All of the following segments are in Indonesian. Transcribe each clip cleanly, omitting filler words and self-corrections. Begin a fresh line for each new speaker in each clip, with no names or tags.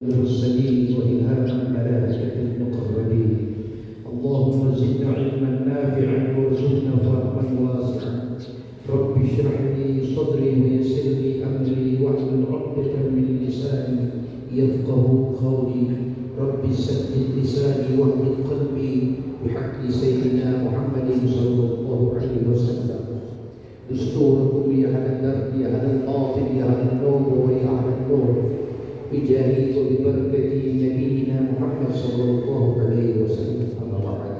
المرسلين وإلهام الملائكة المقربين. اللهم زدنا علما نافعا وارزقنا فهما واسعا. رب اشرح لي صدري ويسر لي أمري واحلل عقدة من لساني يفقه قولي. رب سدد لساني واهد قلبي بحق سيدنا محمد صلى الله عليه وسلم. دستور كل على الدرب على الباطل على النور وعلى النور بجاهه وببركة نبينا محمد صلى الله عليه وسلم. أما بعد.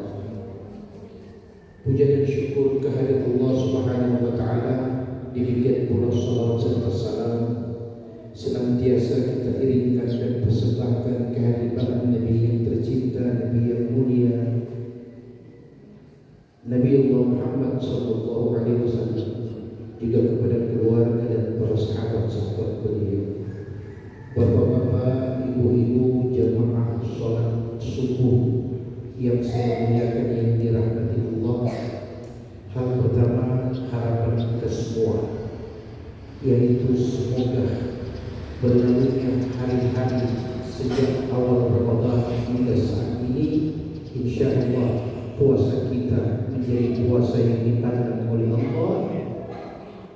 Puja dan syukur kehadirat Allah Subhanahu wa taala, demikian pula salawat serta salam senantiasa kita iringkan dan persembahkan kehadiran Nabi yang tercinta, Nabi yang mulia, Nabi Allah Muhammad sallallahu alaihi wasallam, juga kepada keluarga dan para sahabat-sahabat beliau. Bapak-bapak, ibu-ibu, jamaah sholat subuh yang saya muliakan, yang dirahmati Allah. Hal pertama, harapan kita semua, yaitu semoga berlalunya hari-hari sejak awal Ramadan hingga saat ini, insya Allah puasa kita menjadi puasa yang dipandang oleh Allah.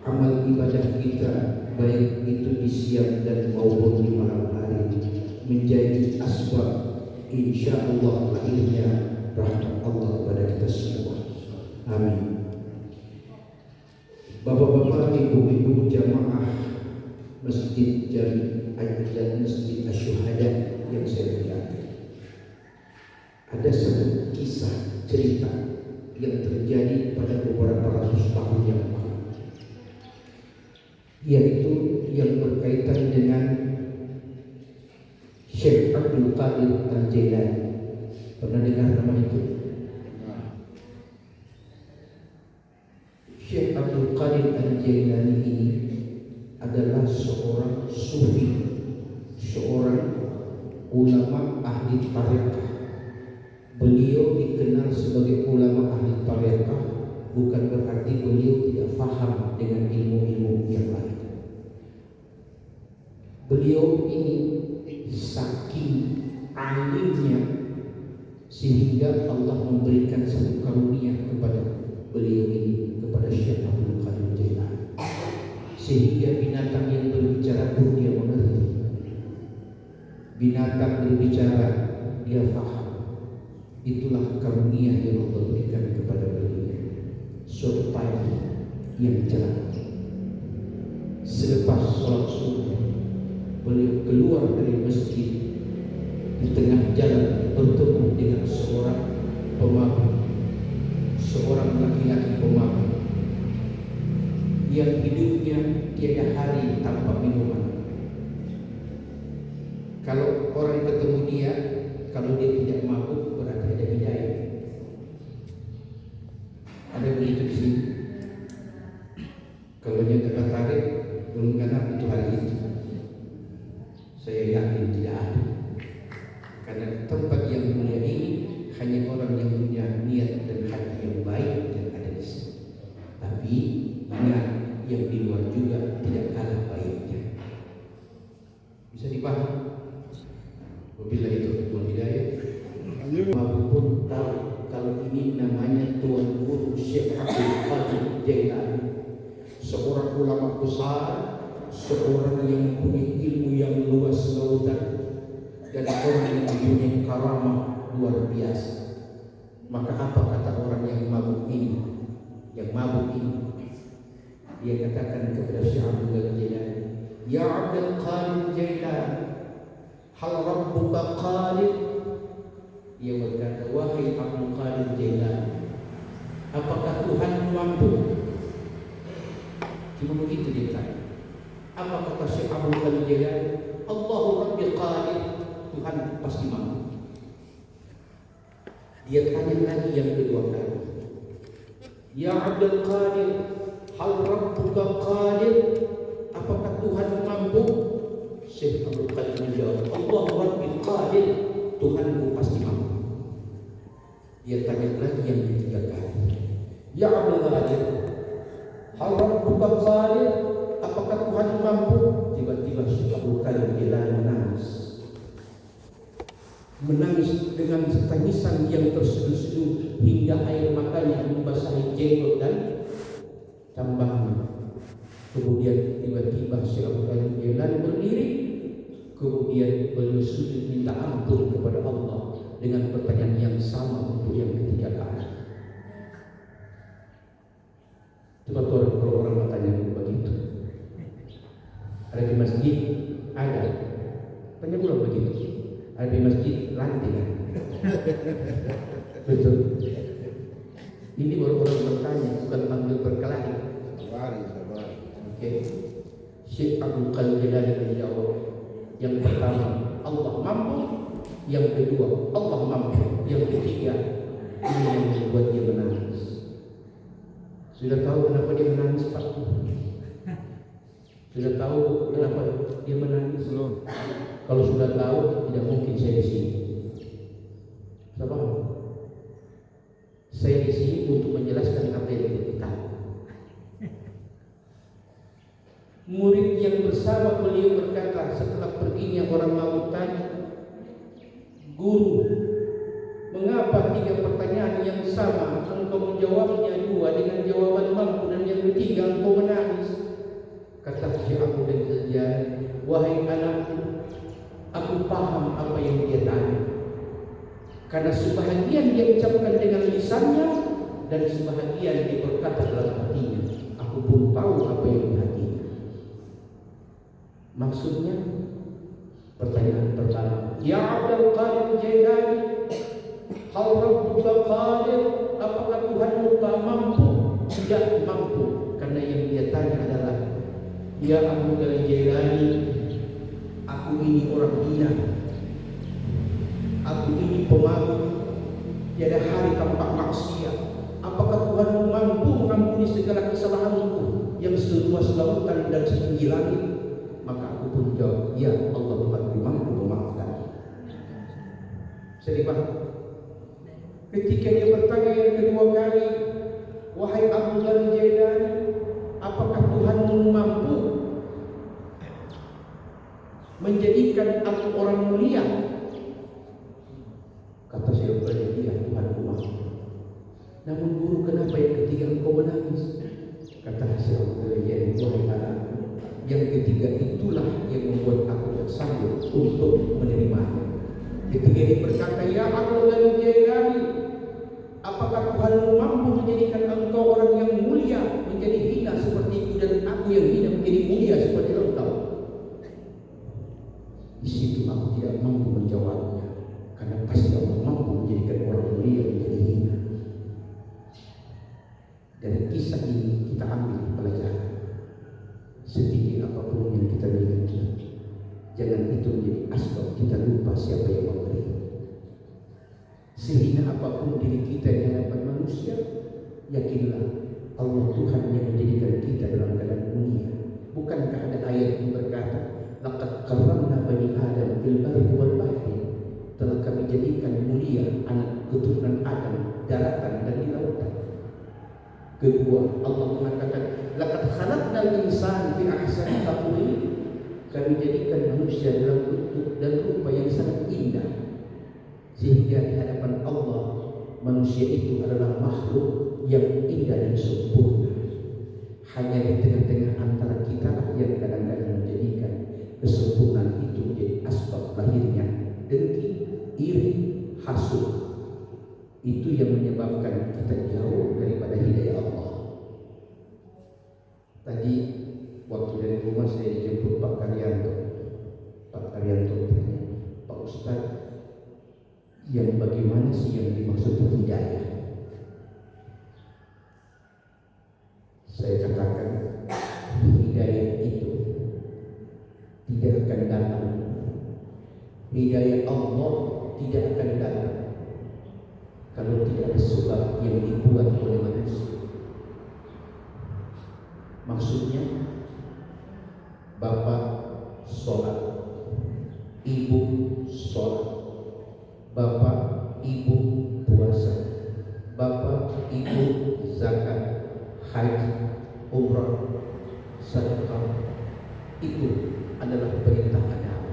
Amal ibadah kita, baik itu di siang dan maupun di malam hari, menjadi asbab insya Allah lahirnya rahmat Allah kepada kita semua. Amin. Bapak-bapak, ibu-ibu, jamaah Masjid Jami dan Masjid Asyuhada yang saya muliakan, ada satu kisah cerita yang terjadi pada beberapa ratus tahun yang lalu, yaitu yang berkaitan dengan Syekh Abdul Qadir Al-Jailani. Pernah dengar nama itu? Syekh Abdul Qadir Al-Jailani ini adalah seorang sufi, seorang ulama ahli tarekat. Beliau dikenal sebagai ulama ahli tarekat bukan berarti beliau tidak faham dengan ilmu-ilmu yang lain. Beliau ini saking alimnya sehingga Allah memberikan satu karunia kepada beliau ini, kepada Syekh Abdul Qadir Jailani, sehingga binatang yang berbicara pun dia mengerti. Binatang berbicara dia faham. Itulah karunia yang Allah berikan kepada beliau. Suatu pagi yang cerah, selepas sholat subuh, beliau keluar dari masjid. Di tengah jalan bertemu dengan seorang pemabuk, seorang laki-laki pemabuk yang hidupnya tiada hari tanpa minuman. Kalau orang ketemu dia, kalau dia tidak mabuk berarti ada hidayah. Ada begitu di sini. Kalau dia tertarik belum genap itu hari itu, saya yakin tidak ada. Karena tempat yang mulia ini hanya orang yang punya niat dan hati yang baik yang ada di sini. Tapi ingat, yang di luar juga tidak kalah baiknya. Bisa dipahami? Wabillahi taufiq wal hidayah. Mabuk pun tahu kalau ini namanya Tuan Guru Syekh Abdul Qadir Jailani, seorang ulama besar, seorang yang punya ilmu yang luas lautan, dan orang yang mempunyai karamah luar biasa. Maka apa kata orang yang mabuk ini? Yang mabuk ini, dia katakan kepada Syekh Abdul Jailani, "Ya Abdul Qadir Jailani, hal rabbuka qadir?" Dia berkata, "Wahai Abdul Qadir Jailani, apakah Tuhan mampu?" Cuma begitu dia tanya. Apa kata Syekh Abdul Qadir Jailani? "Allahu Rabbi qadir." Tuhan pasti mampu. Dia tanya lagi yang kedua kali, "Ya Abdul Qadir, hal rabbuka qadir?" Apakah Tuhan mampu? Syekh Abdul Qadir menjawab, "Allahu Rabbi qadir." Tuhanku pasti mampu. Dia tanya lagi yang ketiga kali, "Ya Abdul Qadir, hal rabbuka qadir?" Apakah Tuhan mampu? Tiba-tiba Syekh Abdul Qadir Jailani menangis. menangis dengan tangisan yang terseduh-seduh hingga air matanya membasahi jenggot dan tambahnya. Kemudian tiba-tiba si Abu Talib berdiri, kemudian beliau sujud minta ampun kepada Allah dengan pertanyaan yang sama untuk yang ketiga kali. Coba kalau orang bertanya begitu, ada di masjid, ada tanya ulang begitu, ada di masjid lantai kan? Betul. Ini orang-orang bertanya, bukan panggil berkelahi. Oke. Syekh Abdul Qadir Jilani menjawab, yang pertama Allah mampu, yang kedua Allah mampu, yang ketiga ini yang membuat dia menangis. Sudah tahu kenapa dia menangis, Pak? Sudah tahu kenapa dia menangis? Belum. Kalau sudah tahu, tidak mungkin saya di sini. Siapa? Saya di sini untuk menjelaskan apa yang tidak tahu. Murid yang bersama beliau berkata setelah perginya orang mau tanya, guru, mengapa 3 pertanyaan yang sama engkau menjawabnya 2 dengan jawaban mampu dan yang ketiga engkau menangis? Kata Syekh Abu Talib, wahai anakku, aku paham apa yang dia tanya, karena sebahagian dia ucapkan dengan lisannya dan sebahagian dia berkata dalam hatinya. Aku pun tahu apa yang di hatinya. Maksudnya, pertanyaan pertama, ya Abdul Qadir Jailani, hal Rabbuka qadir, apakah Tuhanmu mampu? Tidak mampu. Karena yang dia tanya adalah, ya Abdul Qadir Jailani, aku ini orang hina, aku ini pemalu, tiada hari tanpa maksiat. Apakah Tuhanmu mampu mengampuni segala kesalahanku yang seluas lautan dan setinggi langit? Maka aku pun jawab, ya Allah Tuhan mampu memaafkan. Sedih Pak. Ketika dia bertanya yang kedua kali, wahai Abu Dzar Jailani, apakah Tuhanmu mampu menjadikan aku orang mulia? Kata Syekh Abdul, iya Tuhanku mampu. Namun guru, kenapa yang ketiga engkau menangis? Kata Syekh Abdul, wahai anakku, yang ketiga itulah yang membuat aku tak sanggup untuk menerimanya. Ketika dia berkata, ya Abdul Jailani, apakah Tuhanmu mampu menjadikan engkau orang yang mulia menjadi hina seperti itu, dan aku yang hina menjadi mulia seperti engkau? Di situ aku tidak mampu menjawabnya, karena pasti Allah mampu menjadikan orang mulia menjadi hina. Dari kisah ini kita ambil pelajaran. Setinggi apapun yang kita miliki, jangan itu menjadi asbab kita lupa siapa yang memberi. Sehingga apapun diri kita di hadapan manusia, yakinlah Allah Tuhan yang menjadikan kita dalam keadaan mulia. Bukankah ada ayat yang berkata, laqad karramna bani Adam fil barri wal bahri, telah kami jadikan mulia anak keturunan Adam daratan dan di lautan. Kedua, Allah mengatakan, laqad khalaqnal insana fi ahsani taqwim, kami jadikan manusia dalam bentuk dan rupa yang sangat indah, sehingga di hadapan Allah manusia itu adalah makhluk yang indah dan sempurna. Hanya di tengah-tengah antara kita lah yang kadang-kadang menjadikan kesempurnaan itu menjadi asbab lahirnya dengki, iri, hasud. Itu yang menyebabkan kita jauh daripada hidayah Allah. Tadi waktu dari rumah saya dijemput Pak Karyanto. Pak Karyanto tanya, Pak Ustaz, yang bagaimana sih yang dimaksud hidayah? Saya katakan, hidayah itu tidak akan datang. Hidayah Allah tidak akan datang kalau tidak ada sebab yang dibuat oleh manusia. Maksudnya, bapak sholat, ibu sholat, bapak ibu puasa, bapak ibu zakat, haji, umrah, sedekah, itu adalah perintah agama.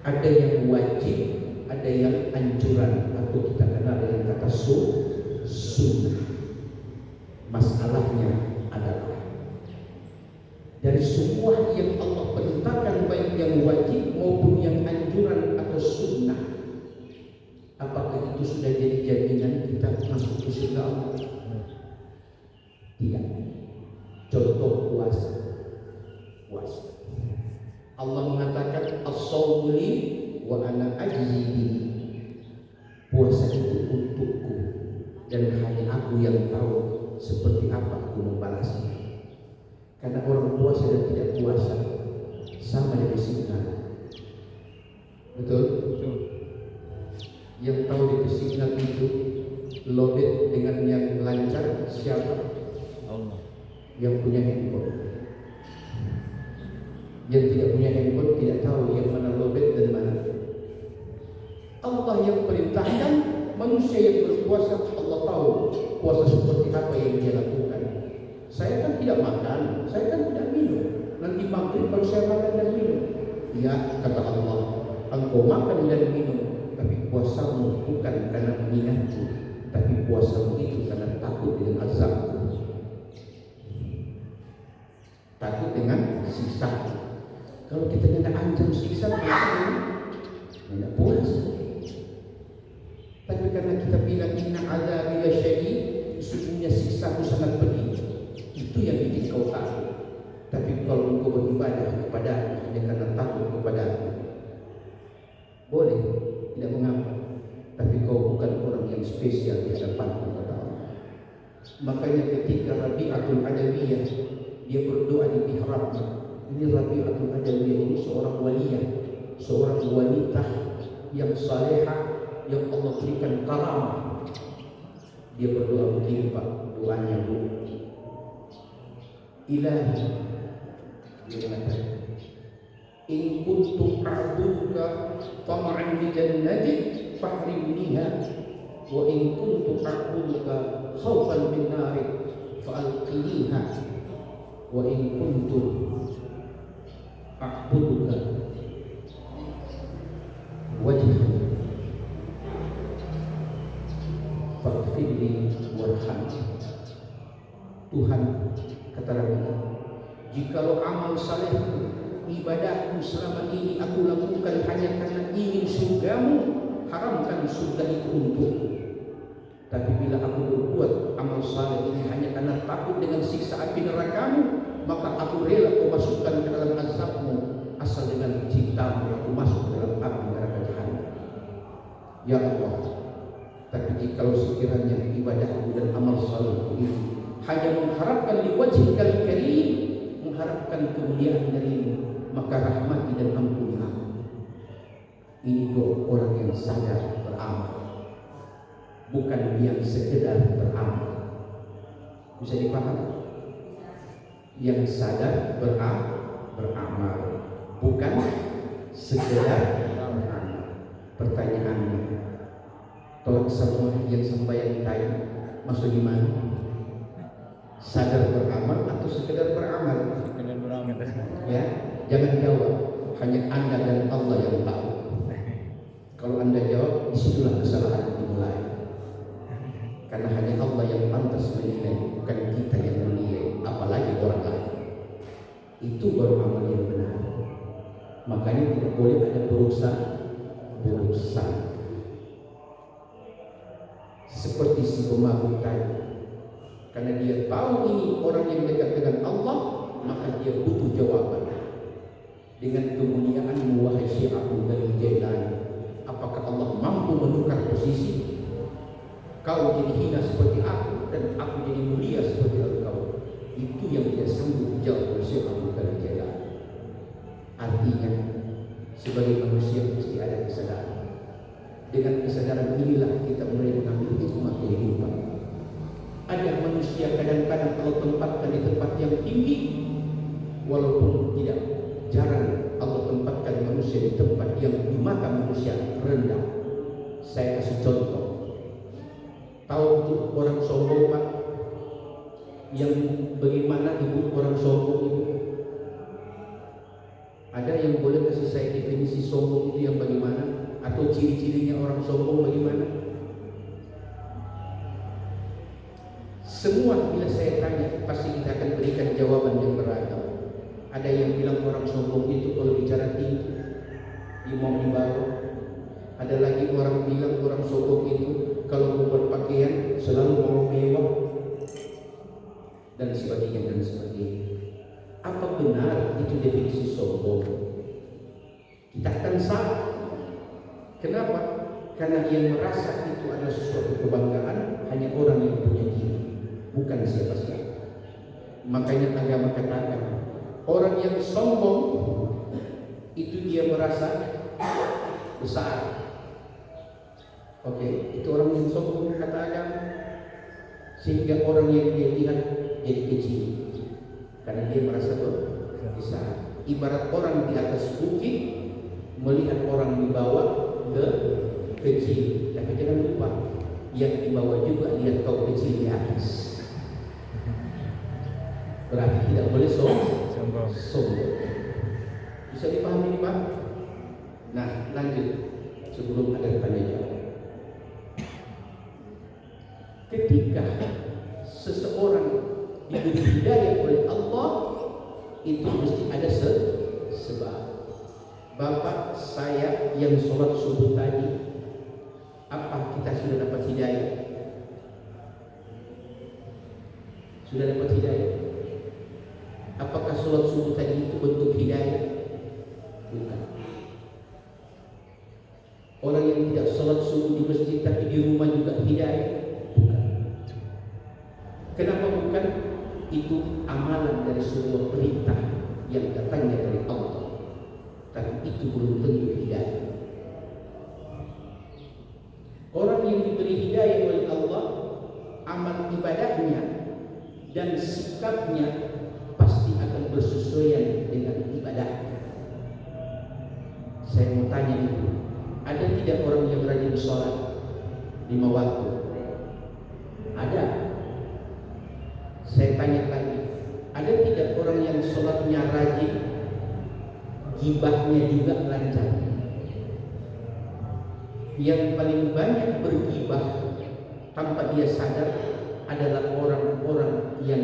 Ada yang wajib, ada yang anjuran atau kita kenal dengan kata sunnah. Masalahnya adalah dari semua yang Allah perintahkan, baik yang wajib maupun yang anjuran atau sunnah, apakah itu sudah jadi jaminan kita masuk ke surga Allah? Tidak. Contoh puasa. Allah mengatakan as-shawmu li wa ana ajzi bihi. Puasa itu untukku dan hanya aku yang tahu seperti apa aku membalasnya. Karena orang puasa dan tidak puasa sama dari signal. Betul? Yang tahu di signal itu loaded dengan yang lancar siapa? Allah. Yang punya handphone. Yang tidak punya handphone tidak tahu yang mana loaded dan mana. Allah yang perintahkan, manusia yang berpuasa Allah tahu puasa seperti apa yang dia lakukan. Saya kan tidak makan, saya kan tidak minum. Nanti maghrib baru saya makan dan minum. Ya, kata Allah, engkau makan dan minum, tapi puasamu bukan karena mengingatku, tapi puasamu itu karena takut dengan azabku, takut dengan siksa. Kalau kita tidak ancam siksa, tidak puasa. Tapi karena kita bilang inna azabi lasyadid, sesungguhnya siksaku sangat pedih, itu yang bikin kau takut. Tapi kalau engkau beribadah kepada hanya karena takut kepada aku, boleh, tidak mengapa. Tapi kau bukan orang yang spesial di hadapan Allah. Makanya ketika Rabi'atul Adawiyah dia berdoa di mihrabnya, ini Rabi'atul Adawiyah ini seorang waliyah, seorang wanita yang salehah, yang Allah berikan karamah. Dia berdoa begini Pak, doanya Bu, Ilahi, dia mengatakan, in kuntu a'buduka tama'an li jannatik fahrimniha, wa in kuntu a'buduka khawfan min narik fa'alqiniha, wa in kuntu a'buduka wajhan faghfirli warhamni. Tuhan, kata Rabbi, jikalau amal salehku, ibadahku selama ini aku lakukan hanya karena ingin surgamu, haramkan surga itu untukku. Tapi bila aku berbuat amal saleh ini hanya karena takut dengan siksa api nerakamu, maka aku rela kau masukkan ke dalam azabmu, asal dengan cintamu aku masuk ke dalam api neraka jahanam. Ya Allah, tapi jikalau sekiranya ibadahku dan amal salehku ini hanya mengharapkan liwajhikal karim, mengharapkan kemuliaan darimu, maka rahmati dan ampuni aku. Ini doa orang yang sadar beramal, bukan yang sekedar beramal. Bisa dipahami? Yang sadar beramal, bukan sekedar beramal. Pertanyaannya, tolak semua yang sembahyang tadi masuk gimana? Sadar beramal atau sekedar beramal? Sekedar beramal. Ya, jangan jawab. Hanya Anda dan Allah yang tahu. Kalau Anda jawab, disitulah kesalahan dimulai. Karena hanya Allah yang pantas menilai, bukan kita yang menilai, apalagi orang lain. Itu baru amal yang benar. Makanya tidak boleh ada berusaha. Seperti si pemabuk tadi. Karena dia tahu ini orang yang dekat dengan Allah, maka dia butuh jawaban. Dengan kemuliaan wahai Syekh Abdul Qadir Jailani, apakah Allah mampu menukar posisi? Kau jadi hina seperti aku dan aku jadi mulia seperti engkau. Itu yang tidak sanggup dijawab oleh Syekh Abdul Qadir Jailani. Artinya, sebagai manusia mesti ada kesadaran. Dengan kesadaran inilah kita mulai mengambil hikmah kehidupan. Ada manusia kadang-kadang kalau tempatkan di tempat yang tinggi, walaupun tidak jarang Allah tempatkan manusia di tempat yang di mata manusia rendah. Saya kasih contoh. Tahu itu orang sombong Pak? Yang bagaimana ibu orang sombong itu? Ada yang boleh kasih saya definisi sombong itu yang bagaimana? Atau Atau ciri-cirinya orang sombong bagaimana? Semua bila saya tanya pasti kita akan berikan jawaban yang beragam. Ada yang bilang orang sombong itu kalau bicara tinggi dia mau dibawa. Ada lagi orang bilang orang sombong itu kalau mau berpakaian selalu mau mewah, dan sebagainya dan sebagainya. Apa benar itu definisi sombong? Kita akan salah. Kenapa? Karena yang merasa itu adalah sesuatu kebanggaan hanya orang yang punya diri, bukan siapa-siapa. Makanya agama katakan orang yang sombong itu dia merasa besar. Oke, itu orang yang sombong kata agama. Sehingga orang yang dia lihat jadi kecil karena dia merasa besar. Ibarat orang di atas bukit melihat orang di bawah kecil, tapi jangan lupa yang di bawah juga lihat kau kecil di atas. Berarti tidak boleh sombong. Bisa dipahami Pak? Nah, lanjut sebelum ada tanya jawab. Ketika seseorang diberi hidayah oleh Allah, itu mesti ada sebab. Bapak saya yang sholat subuh tadi, apa kita sudah dapat hidayah? Sudah dapat hidayah? Apakah sholat subuh tadi itu bentuk hidayah? Bukan. Orang yang tidak sholat subuh di masjid tapi di rumah juga hidayah? Bukan. Kenapa bukan? Itu amalan dari sebuah perintah yang datangnya dari Allah. Tapi itu belum tentu hidayah. Orang yang diberi hidayah oleh Allah, amal ibadahnya dan sikapnya pasti akan bersesuaian dengan ibadahnya. Saya mau tanya itu, ada tidak orang yang rajin sholat 5 waktu? Ada. Saya tanya lagi, ada tidak orang yang sholatnya rajin, gibahnya juga lancar? Yang paling banyak bergibah tanpa dia sadar adalah orang-orang yang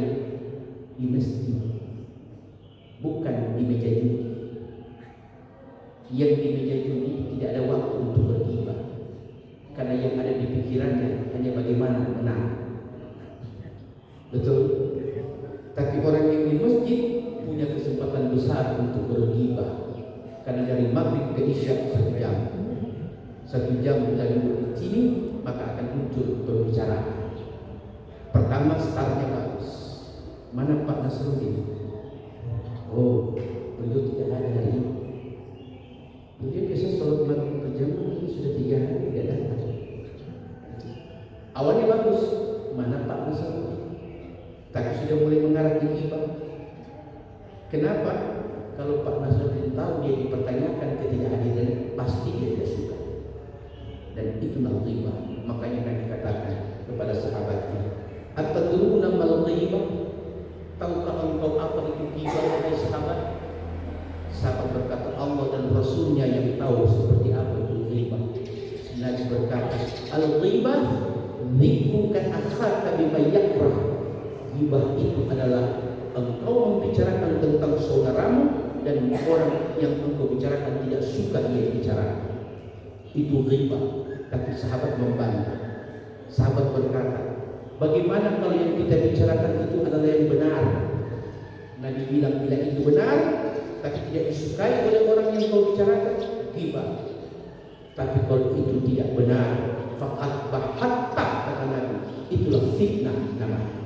di masjid, bukan di meja judi. Yang di meja judi tidak ada waktu untuk bergibah, karena yang ada di pikirannya hanya bagaimana menang. Betul? Tapi orang yang di masjid punya kesempatan besar untuk bergibah, karena dari maghrib ke isya 1 jam. 1 jam bila duduk di sini, maka akan muncul berbicara. Pertama startnya bagus. Mana Pak Nasruddin? Oh, beliau tidak ada hari ini. Beliau biasa sholat maghrib berjamaah, ini sudah 3 hari tidak datang. Awalnya bagus. Mana Pak Nasruddin? Tapi sudah mulai mengarah ke ghibah. Kenapa? Kalau Pak Nasruddin tahu dia dipertanyakan ketidakhadiran, pasti dia tidak suka. Dan itulah ghibah. Makanya Nabi katakan kepada sahabatnya, "Atadruna mal ghibah?" Tahukah engkau apa itu ghibah, wahai sahabat? Sahabat berkata, Allah dan Rasulnya yang tahu seperti apa itu ghibah. Nabi berkata, "Al-ghibah dzikruka akhaka bima yakrah." Ghibah itu adalah engkau membicarakan tentang saudaramu dan orang yang engkau bicarakan tidak suka ia bicarakan. Itu ghibah. Tapi sahabat membantah. Sahabat berkata, bagaimana kalau yang kita bicarakan itu adalah yang benar? Nabi bilang, bila itu benar tapi tidak disukai oleh orang yang kau bicarakan, ghibah. Tapi kalau itu tidak benar, faqad bahatta, kata Nabi, itulah fitnah namanya.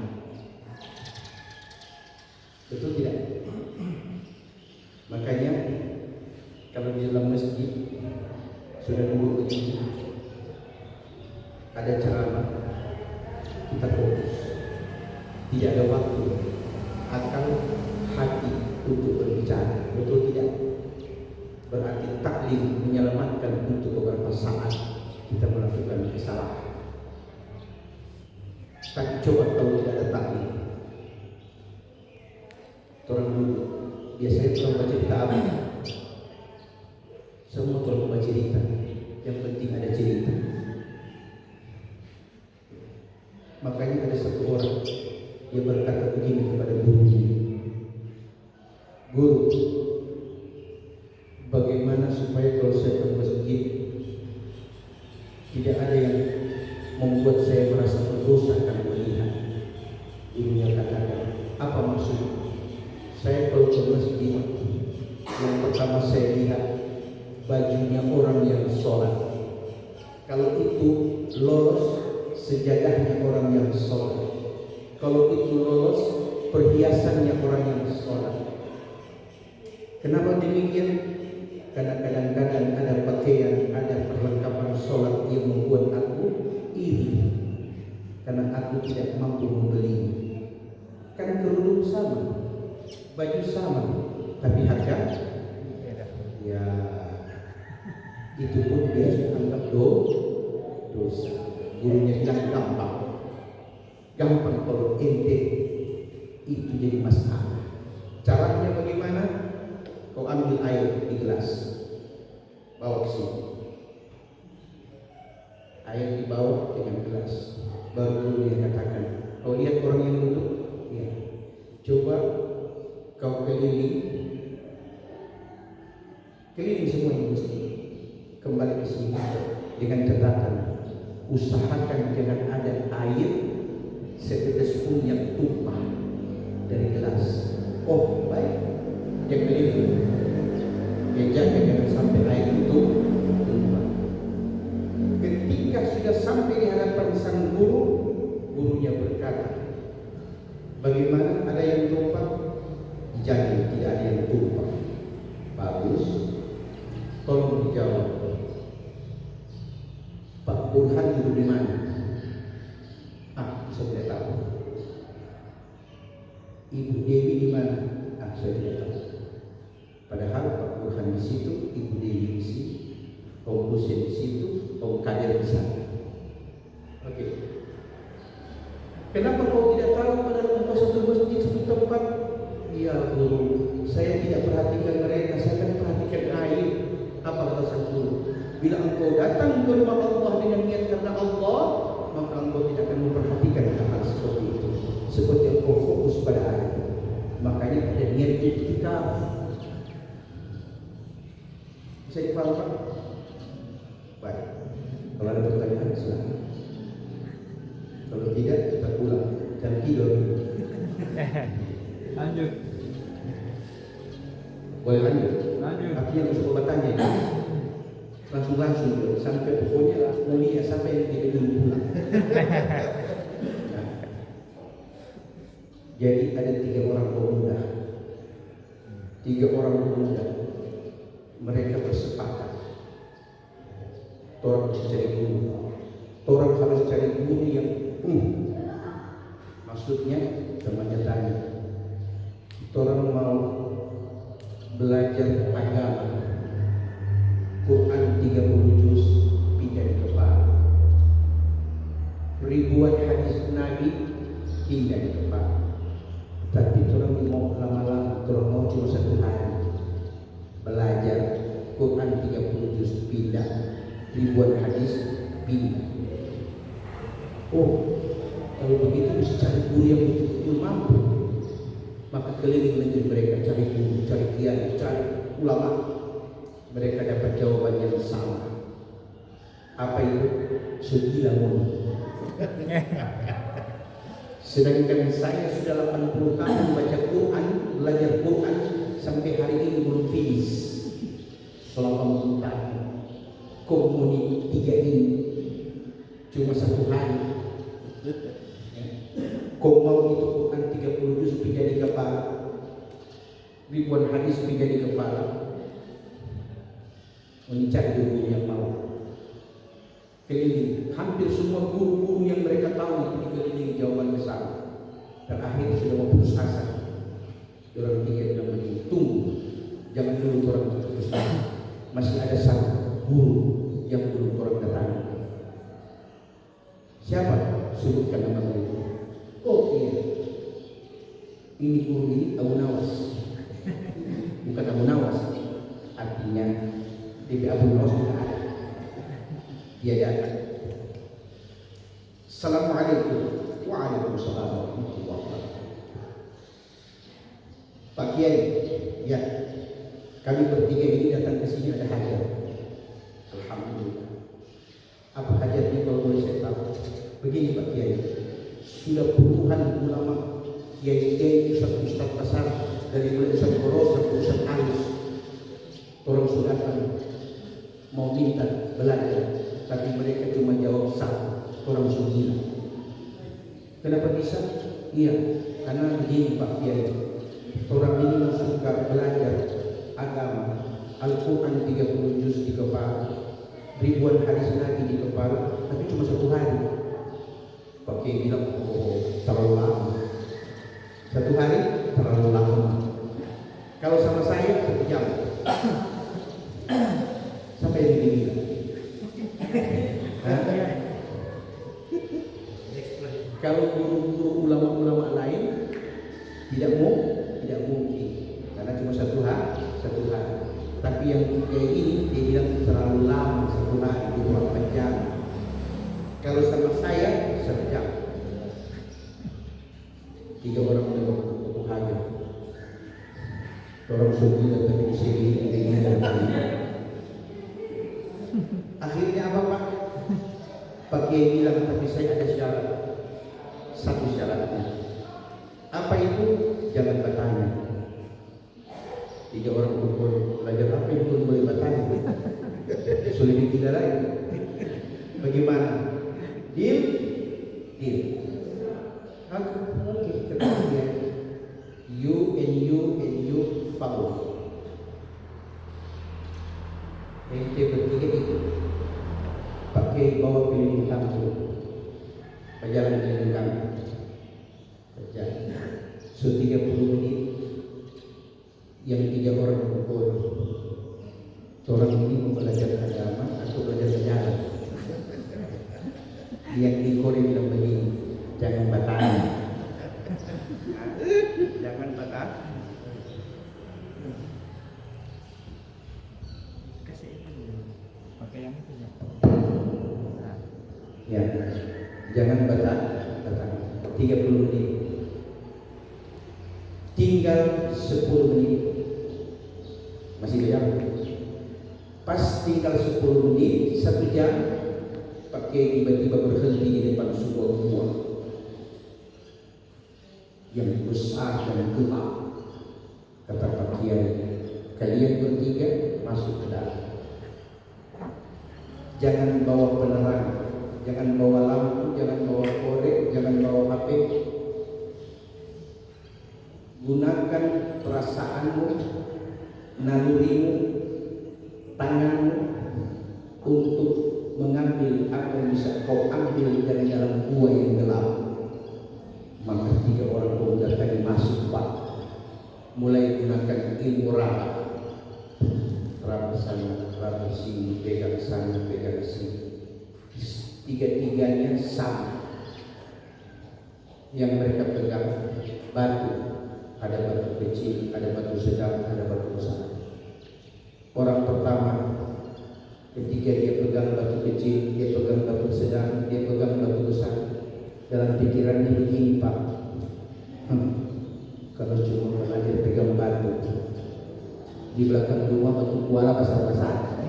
Betul tidak? Makanya kalau di dalam masjid sudah duduk begini, ada ceramah, kita fokus, tidak ada waktu akal hati untuk berbicara. Betul tidak? Berarti taklim menyelamatkan untuk beberapa saat kita melakukan kesalahan. Tapi coba kalau tidak ada taklim, orang dulu biasanya orang baca cerita apa? Semua orang baca cerita. Yang penting ada cerita. Makanya ada satu orang yang berkata begini kepada gurunya, "Guru, bagaimana supaya kalau saya ke masjid tidak ada yang membuat saya merasa berdosa karena melihat?" Gurunya katakan, "Apa maksud? Saya kalau ke masjid, yang pertama saya lihat bajunya orang yang sholat. Kalau itu lolos, sejadahnya orang yang sholat. Kalau itu lolos, perhiasannya orang yang sholat." Kenapa demikian? Karena kadang-kadang ada pakaian, ada perlengkapan sholat yang membuat aku iri, karena aku tidak mampu membeli. Kan kerudung sama, baju sama, tapi harga beda. Ya, itu pun dia anggap dosa. Gurunya bilang gampang kalau ente itu jadi masalah. Caranya bagaimana? Kau ambil air di gelas, bawa ke sini. Air dibawa dengan gelas. Baru gurunya katakan, "Kau lihat orang yang duduk? Ya. Coba kau keliling semua yang mesti kembali ke sini dengan catatan, usahakan jangan ada air setetes pun yang tumpah dari gelas." Oh, baik. Dia keliling, dia jaga jangan sampai air itu tumpah. Ketika sudah sampai di hadapan sang guru, gurunya berkata, "Bagaimana, ada yang tumpah?" Dijamin tidak ada yang tumpah. Bagus. Tolong dijawab, Pak Burhan duduk di mana? Saya tidak tahu. Ibu Dewi di mana? Saya tidak tahu. Padahal Pak Burhan di situ, Ibu Dewi di sini, Om Husin di situ, Om Kadir di sana. Oke. Kenapa kau tidak tahu padahal engkau satu masjid satu tempat? Iya guru, saya tidak perhatikan mereka, saya kan perhatikan air. Apa kata sang guru? Bila engkau datang ke rumah Allah dengan niat karena Allah, maka engkau tidak akan memperhatikan hal seperti itu. Seperti engkau fokus pada air. Makanya ada niat iktikaf. Bisa dipahami Pak? Baik. Kalau ada pertanyaan silakan. Kalau tidak kita pulang dan tidur.
Lanjut.
Boleh lanjut?
Lanjut.
Artinya harus bertanya ya. Langsung sampai pokoknya mulia sampai di gedung pulang. Nah. Jadi ada 3 orang pemuda. 3 orang pemuda. Mereka bersepakat. Orang harus cari guru. Orang harus cari guru yang maksudnya temannya tanya. Orang mau belajar agama, Quran 30 juz pindah di kepala, ribuan hadis Nabi pindah di kepala. Tapi orang mau lama-lama, orang mau cuma 1 hari belajar Quran 30 juz pindah, ribuan hadis pindah. Oh, kalau begitu mesti cari guru yang betul-betul mampu. Maka keliling negeri mereka cari guru, cari kiai, cari ulama. Mereka dapat jawaban yang sama. Apa itu? Segila moni. Sedangkan saya sudah 80 tahun membaca Quran, belajar Quran, sampai hari ini belum finish. Selama 80 tahun. Komuni 3 ini cuma 1 hari. Kau mau itu Quran 30 juz pindah di kepala, ribuan hadis pindah di kepala. Mencari guru yang mau. Keliling, hampir semua guru-guru yang mereka tahu itu keliling jawaban besar. Terakhir sudah mau putus asa. Orang 3 bilang begini, tunggu, jangan dulu orang putus asa. Masih ada 1 guru yang belum orang datang. Siapa? Sebutkan nama guru. Oh iya, ini guru ini Abu Nawas, bukan Abu Nawas. Artinya DP Abu Nawas tidak ada. Dia datang. Assalamualaikum. Waalaikumsalam warahmatullahi wabarakatuh. Pak Kiai, ya, kami bertiga ini datang ke sini ada hajat. Alhamdulillah. Apa hajatnya kalau boleh saya tahu? Begini Pak Kiai, sudah puluhan ulama, kiai-kiai, ustaz-ustaz besar dari mulai Ustaz Boros sampai Ustaz Alus, orang sudah mau minta belajar, tapi mereka cuma jawab sah, orang Sugila. Kenapa bisa? Iya, karena begini Pak Kiai, orang ini suka belajar agama, Al-Quran 30 juz di kepala, ribuan hadis lagi di kepala, tapi cuma 1 hari. Pak Kiai bilang, oh terlalu lama. 1 hari terlalu lama. Kalau sama saya 1 jam. Sampai yang dibilang. Kalau guru-guru ulama-ulama lain tidak mungkin, karena cuma 1 hari. Tapi yang kayak ini dia bilang terlalu lama, 1 hari, 24 jam. Kalau sama saya 1 jam. 3 orang udah berkumpul hanya. Orang Sugila tapi di sini ini. Akhirnya apa Pak? Pak Kiai bilang, tapi saya ada syarat. 1 syaratnya. Apa itu? Jangan bertanya. 3 orang berkumpul belajar apa yang belum boleh bertanya? Sulit tidak lagi. Bagaimana? Deal? Oke, ketemu. You and you follow. Ente bertiga itu pakai bawa keliling kampung, berjalan keliling kampung, berjalan. 30 menit, yang 3 orang berkumpul. Orang ini mau belajar agama atau belajar sejarah? Yang dikorek bilang begini, jangan bertanya. Jangan bertanya.
Pakai yang itu ya.
Ya, jangan bertanya. 30 menit. Tinggal 10 menit. Masih jam. Pas tinggal 10 menit, 1 jam, pakai tiba-tiba berhenti di depan sebuah gua yang besar dan gelap. Kata Pak Kiai, kalian bertiga masuk ke dalam. Jangan bawa penerang, jangan bawa lampu, jangan bawa korek, jangan bawa HP. Gunakan perasaanmu, nalurimu, tanganmu untuk mengambil apa yang bisa kau ambil dari dalam gua yang gelap. Maka 3 orang pemuda tadi masuk Pak, mulai gunakan ilmu raba sana, raba sini, pegang sana, pegang sini. 3-tiganya sama. Yang mereka pegang batu, ada batu kecil, ada batu sedang, ada batu besar. Orang pertama, ketika dia pegang batu kecil, dia pegang batu sedang, dia pegang batu besar. Dalam pikirannya begini Pak, kalau cuma belajar pegang batu, di belakang rumah batu kuala besar-besar,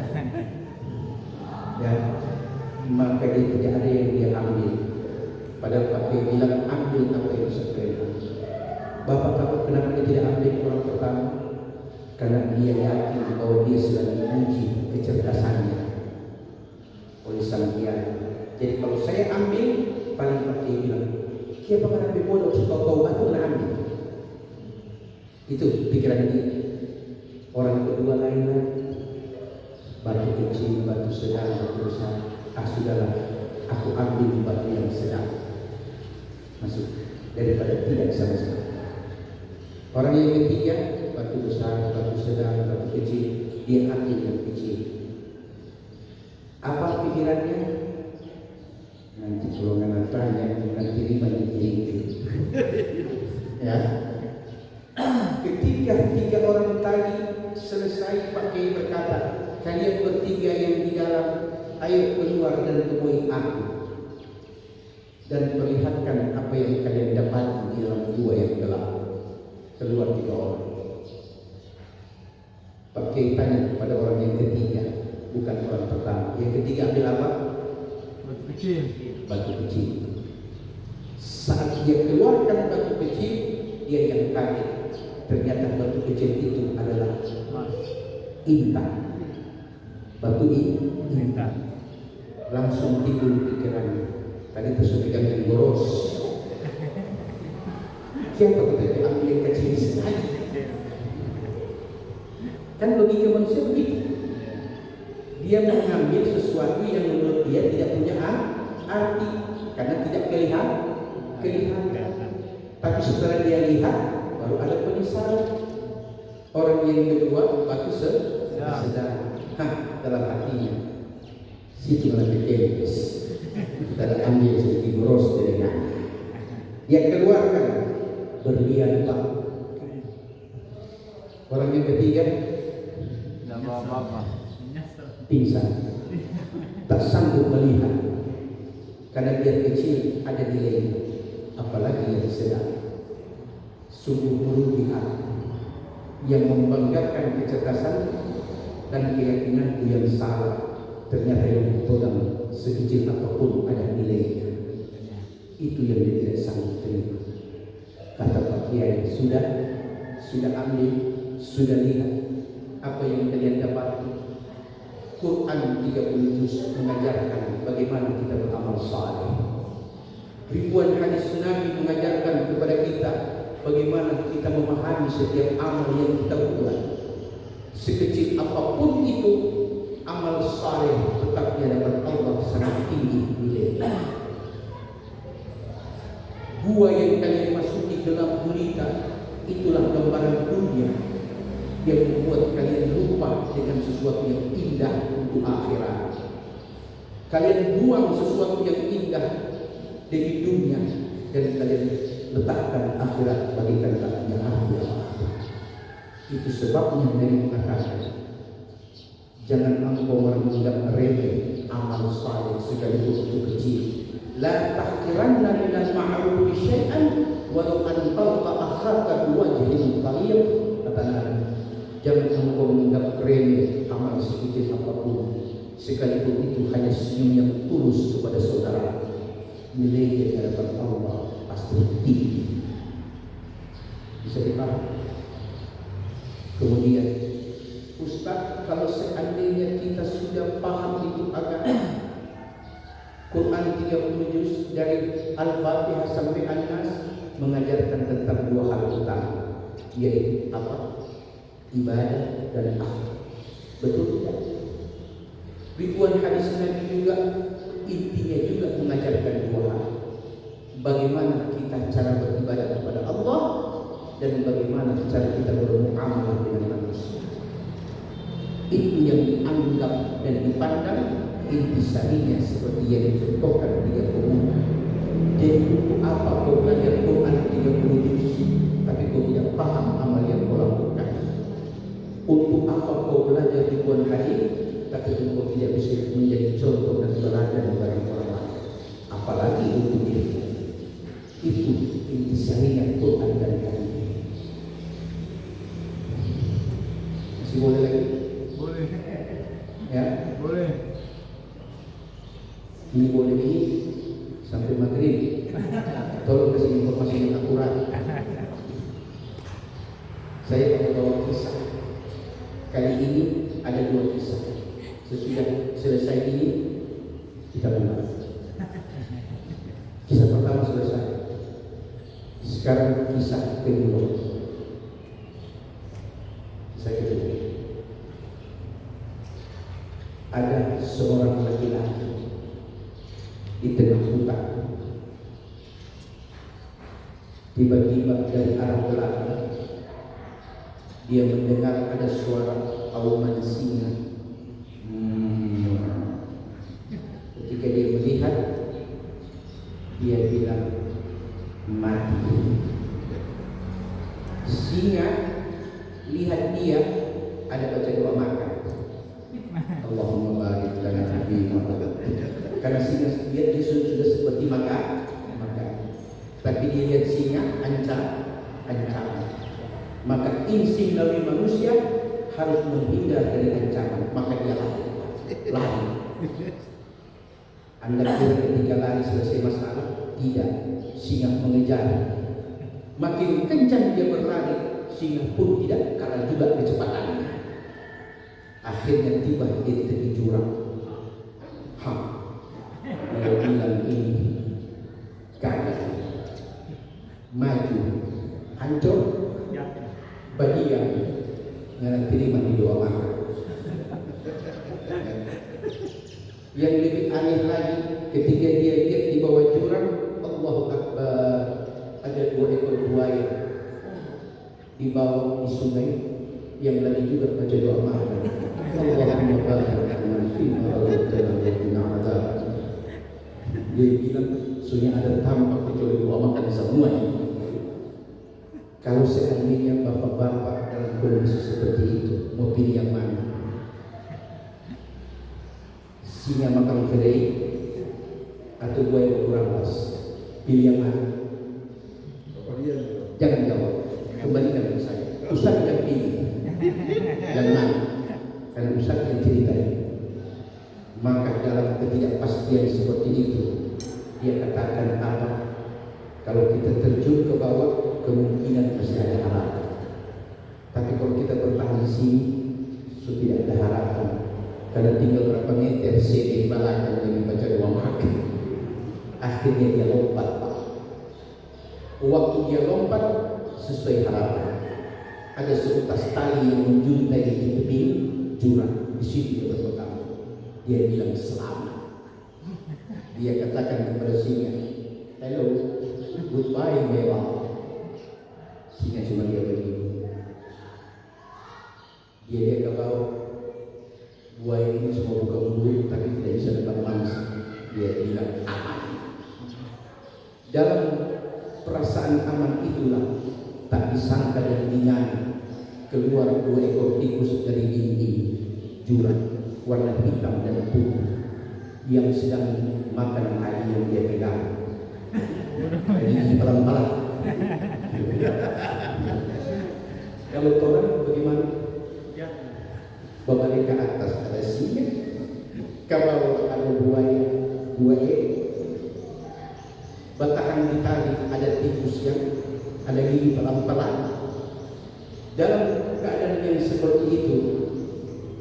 ya, maka dia tidak ada yang dia ambil. Padahal Pak Kiai bilang ambil apa yang bisa pegang. Bapak kamu kenapa dia tidak ambil orang pertama? Karena dia yakin bahwa dia sedang diuji kecerdasannya oleh Sang Hyang. Jadi kalau saya ambil, paling Pak Kiai bilang, siapa kan ambil bodoh, kau batu kena ambil. Itu pikiran dia. Orang kedua lain lagi, batu kecil, batu sedang, batu besar. Sudahlah, aku ambil batu yang sedang, masuk daripada tidak sama sekali. Orang yang ketiga, batu besar, batu sedang, batu kecil, dia ambil yang kecil. Apa pikirannya? Nanti kalau nggak tanya, nanti terima di ya. Ketika 3 orang tadi selesai, Pak Kiai berkata, kalian bertiga yang di dalam, ayo keluar dan temui aku dan perlihatkan apa yang kalian dapati di dalam gua yang gelap. Keluar 3 orang. Pakai tanya kepada orang yang ketiga, bukan orang pertama. Yang ketiga ambil apa?
Batu kecil.
Batu kecil. Saat dia keluarkan batu kecil, dia yang kaget. Ternyata batu kecil itu adalah intan. Batu intan. Langsung timbul pikirannya. Tadi itu sudah pegang boros. Siapa kita ambil yang kecil sekali? Kan logika manusia begitu. Dia mengambil sesuatu yang menurut dia tidak punya arti karena tidak kelihatan. Tapi setelah dia lihat baru ada penyesalan. Orang yang kedua batu sedang. Dalam hatinya situ ada kekempes. Kita ambil sedikit boros dari dia. Dia keluarkan berlian Pak. Orang yang ketiga pingsan, tak sanggup melihat karena dia kecil ada nilainya, apalagi yang sedang. Sungguh merugi hati yang membanggakan kecerdasan dan keyakinanku yang salah. Ternyata yang pegang sekecil apapun ada nilainya. Itu yang dia tidak sanggup terima. Kata Pak Kiai, sudah ambil, sudah lihat apa yang kalian dapat. Quran 30 juz mengajarkan bagaimana kita beramal saleh. Ribuan hadis Nabi mengajarkan kepada kita bagaimana kita memahami setiap amal yang kita buat. Sekecil apapun itu, amal saleh tetap di hadapan Allah sangat tinggi nilainya. Gua yang kalian masuki gelap gulita, itulah gambaran dunia yang membuat kalian lupa dengan sesuatu yang indah untuk akhirat. Kalian buang sesuatu yang indah dari dunia dan kalian letakkan akhirat bagikan yang akhirat. Itu sebabnya Nabi mengatakan, jangan engkau menganggap remeh amal saleh sekalipun itu kecil. La tahqiranna minal ma'ruf syai'an walau an talqa akhaka biwajhin taliq. Kata Nabi, jangan engkau menganggap remeh amal sekecil apapun, sekalipun itu hanya senyum yang tulus kepada saudara. Nilainya di hadapan Allah pasti tinggi. Bisa dipahami? Kemudian, Ustaz, kalau seandainya kita sudah paham itu agama, Quran 30 juz dari Al-Fatihah sampai An-Nas mengajarkan tentang 2 hal utama, yaitu apa? Ibadah dan akhlak. Betul tidak? Ribuan hadis Nabi juga intinya juga mengajarkan 2 hal. Bagaimana kita cara beribadah kepada Allah dan bagaimana cara kita bermuamalah dengan manusia. Itu yang dianggap dan dipandang intisarinya seperti yang dicontohkan 3 pemuda. Jadi untuk apa kau belajar Quran 30 juz tapi kau tidak paham amal yang kau lakukan? Untuk apa kau belajar ribuan hadis tapi engkau tidak bisa menjadi contoh dan teladan bagi orang lain, apalagi untuk diri? Itu intisarinya Quran dan hadis. Masih boleh lagi?
Boleh.
Ya?
Boleh.
Ini boleh ini sampai maghrib. Tolong kasih informasi yang akurat. Saya akan bawa kisah. Kali ini ada 2 kisah. Sesudah selesai ini kita mulai. Kisah pertama selesai. Sekarang kisah kedua. Kisah kedua. Ada seorang laki-laki di tengah hutan. Tiba-tiba dari arah belakang dia mendengar ada suara auman singa. Ketika dia melihat, dia bilang mati. Singa lihat dia, ada baca doa makan. Allahumma barik lana Karena singa dia sudah seperti maka, tapi dia lihat singa ancaman. Maka insting dari manusia harus menghindar dari ancaman, maka dia lari. Anda kira ketika lari selesai masalah? Tidak, singa mengejar. Makin kencang dia berlari, singa pun tidak kalah juga kecepatannya. Akhirnya tiba dia di tepi jurang. Dia bilang ini gagal, maju, hancur, badiam, nggak terima di doa makan. Yang lebih aneh lagi, ketika dia lihat di bawah jurang, Allahu Akbar, ada 2 ekor buaya di bawah di sungai yang lagi juga baca doa makan. Allahumma barik lana fima razaqtana wa qina adzaban. Dia bilang sungai ada tampak kecuali doa makan semuanya. Kalau seandainya bapak-bapak dalam kondisi seperti itu, mau pilih yang mana? Singa makan fere atau buaya kurang pas? Pilih yang mana? Jangan jawab, kembalikan ke saya. Ustaz yang pilih yang mana? Karena Ustaz yang ceritain. Maka dalam ketidakpastian seperti itu, dia katakan apa? Kalau kita terjun ke bawah, kemungkinan masih ada harapan. Tapi kalau kita bertahan di sini, sudah tidak ada harapan. Karena tinggal berapa meter di belakang yang baca doa makan. Akhirnya dia lompat, Pak. Waktu dia lompat sesuai harapan, ada seutas tali yang menjuntai di tepi jurang. Di situ dia berpegang. Dia bilang selamat. Dia katakan kepada singa, hello, goodbye mewah. Singa cuma dia begini. Dia lihat ke bawah. Buaya ini semua buka mulut tapi tidak bisa dapat manis. Dia bilang aman. Dalam perasaan aman itulah tak disangka dan dinyana keluar 2 ekor tikus dari dinding jurang warna hitam dan putih yang sedang makan tali yang dia pegang. Jadi pelan-pelan. Kalau orang bagaimana? Berbalik ke atas ada singa, ke bawah ada buaya, batahan di tali ada tikus yang ada gigi pelan-pelan. Dalam keadaan yang seperti itu,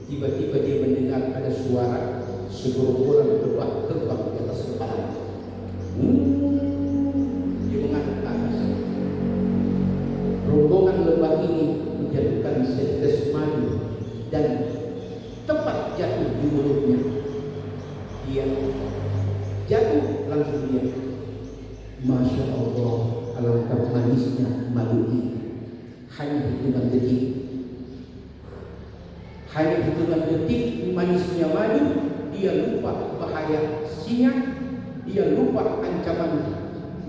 tiba-tiba dia mendengar ada suara segerombolan lebah terbang di atas kepalanya. Dia mengangkat tangan. Rombongan lebah ini menjatuhkan setetes madu dan tepat jatuh di mulutnya. Dia jatuh langsung dia. Masya Allah, alangkah manisnya madu ini. Hanya hitungan detik. Manisnya madu. Dia lupa bahaya singa. Dia lupa ancaman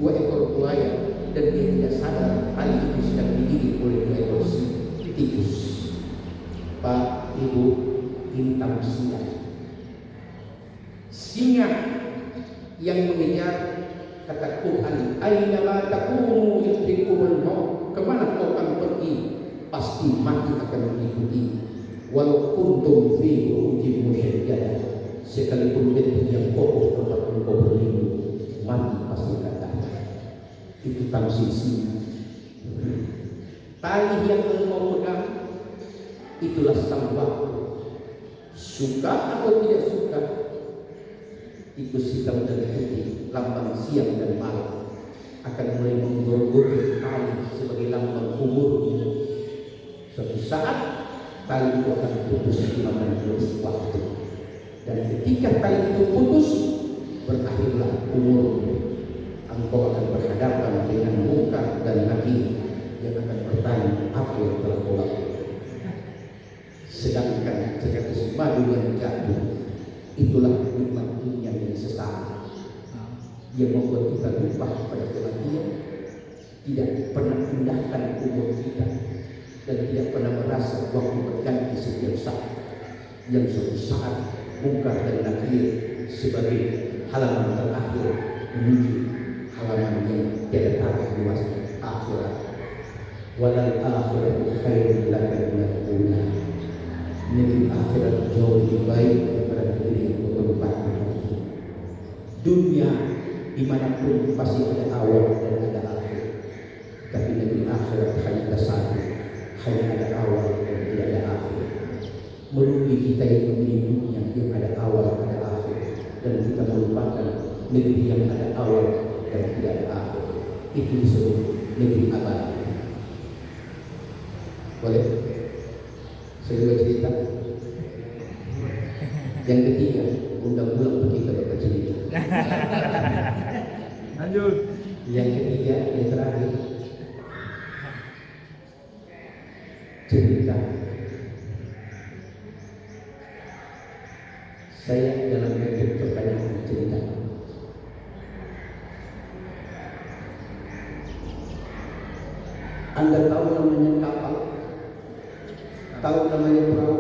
2 ekor buaya. Dan dia tidak sadar tali itu sedang digigit oleh 2 ekor tikus. Pak, Ibu, ini tafsir. Singa yang mengejar, kata Tuhan, aina ma takunu yudrikumul maut. Kemana kau akan pergi, pasti mati akan mengikuti. Walau kuntum fi burujin musyaddadah, sekalipun benteng yang kokoh tempat engkau berlindung, mati pasti akan datang. Itu tafsir singa. Tali yang engkau pegang, itulah sang waktu. Suka atau tidak suka, tikus hitam dan putih, lambang siang dan malam, akan mulai menggorgori tali sebagai lambang umurnya. Suatu saat tali itu akan putus dimakan oleh waktu. Dan ketika tali itu putus, berakhirlah umurmu. Engkau akan berhadapan dengan muka dan nakir yang akan bertanya apa yang telah kau lakukan. Sedangkan seketis madu yang jatuh, itulah nikmat dunia yang sesaat, yang membuat kita lupa pada kematian, tidak pernah pindahkan umur kita, dan tidak pernah merasa waktu berganti setiap saat. Yang suatu saat Munkar dan Nakir sebagai halaman terakhir menuju halaman yang tiada arah di masa akhirat. Walal akhiratu khairun laka minal ula. Negeri akhirat jauh lebih baik daripada negeri yang bertempat di dunia. Dimanapun pasti ada awal dan ada akhir, tapi negeri akhirat hanya ada satu, hanya ada awal dan tidak ada akhir. Merugi kita yang memilih dunia yang ada awal ada akhir, dan kita melupakan negeri yang ada awal dan tidak ada akhir. Itu disebut negeri abadi. Boleh? Saya juga cerita. Yang ketiga, undang ulang kita bercerita.
Lanjut.
Yang ketiga, yang terakhir, cerita saya dalam bentuk pertanyaan cerita. Anda tahu namanya kapal? Tahu namanya perahu?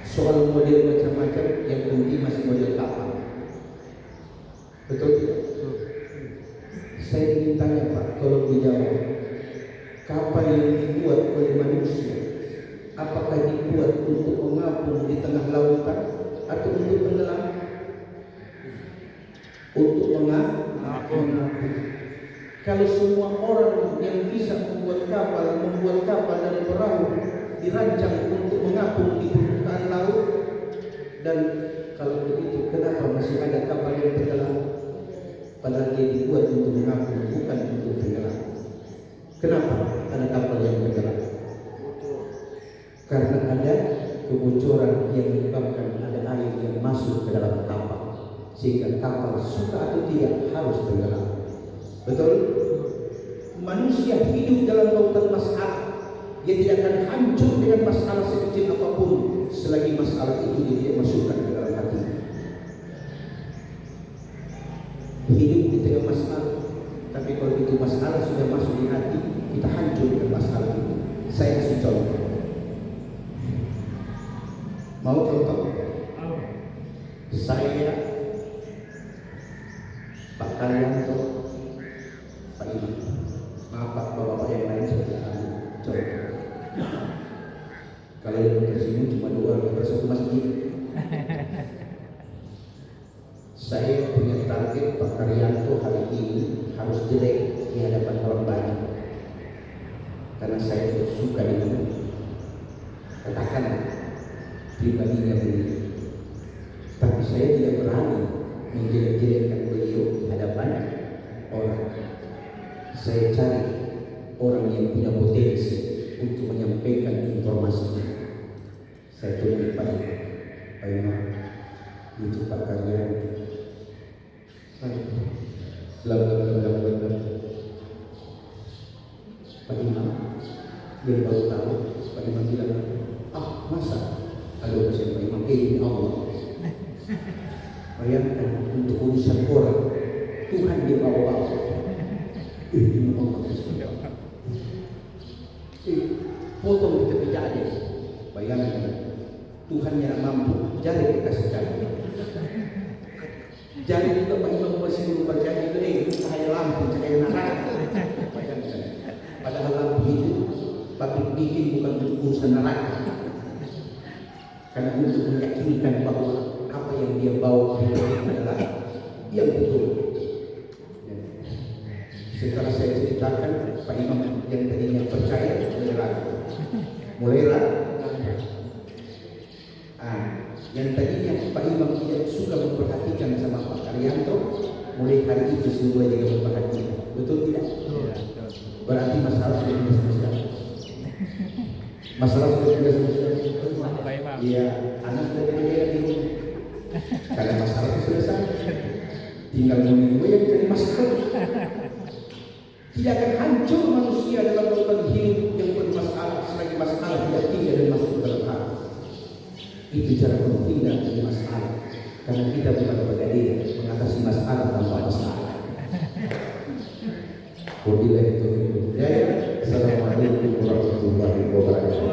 Soal model macam-macam, yang penting masih model kapal. Betul tidak? Saya ingin tanya Pak, tolong dijawab. Kapal yang dibuat oleh manusia, apakah dibuat untuk mengapung di tengah lautan atau untuk menyelam? Untuk mengapung. Kalau semua orang yang bisa membuat kapal dan perahu dirancang untuk mengapung di permukaan laut, dan kalau begitu kenapa masih ada kapal yang tenggelam? Padahal dia dibuat untuk mengapung, bukan untuk tenggelam. Kenapa ada kapal yang tenggelam? Karena ada kebocoran yang menyebabkan ada air yang masuk ke dalam kapal, sehingga kapal suka atau tidak harus tenggelam. Betul? Manusia hidup dalam lautan masalah. Dia tidak akan hancur dengan masalah sekecil apapun selagi masalah itu dia tidak masukkan ke dalam hati. Hidup di tengah masalah, tapi kalau itu masalah sudah masuk di hati, kita hancur dengan masalah itu. Saya kasih contoh. Mau contoh? Saya, Pak Karyanto, Pak Imam, maaf Pak, bapak-bapak yang lain sudah ambil contoh. Kalau yang tersinggung cuma dua, kita satu masjid. Saya punya target Pak Karyanto hari ini harus jelek di hadapan orang banyak, karena saya tidak suka dengan katakan pribadinya beliau. Tapi saya tidak berani menjelek-jelekkan beliau di hadapan orang. Saya cari orang yang punya potensi untuk menyampaikan informasinya. Saya tulis Pak Imam, itu Pak Karyanto. Pak Imam, dia baru tahu. Pak Imam bilang, masa? Aduh, saya Pak Imam, ini Allah. Bayangkan untuk urusan orang, Tuhan dia bawa-bawa. Ini Allah. Potong di tepi jalan. Bayangkan, Tuhan yang mampu, jari dikasih jalan. Jadi juga Pak Imam masih belum percaya itu, cahaya lampu, cahaya neraka. Bayangkan, padahal lampu itu pabrik bikin bukan untuk urusan neraka, karena untuk meyakinkan bahwa apa yang dia bawa itu adalah yang betul. Setelah saya ceritakan, Pak Imam yang tadinya percaya mulai ragu. Yang tadinya Pak Imam tidak suka memperhatikan sama Pak Karyanto, mulai hari itu semua juga memperhatikan. Betul tidak? Berarti masalah sudah tidak selesai. Masalah sudah tidak selesai. Iya, anak sudah tidak di rumah. Karena masalah itu selesai. Tinggal menunggu yang jadi masalah. Tidak akan hancur manusia dalam lautan hidup yang bermasalah selagi masalah tidak tinggal dan masuk ke dalam hati. Itu cara menghindar dari masalah, karena kita bukan pegadaian mengatasi masalah tanpa masalah. Wabillahi taufiq wal hidayah. Assalamualaikum warahmatullahi wabarakatuh.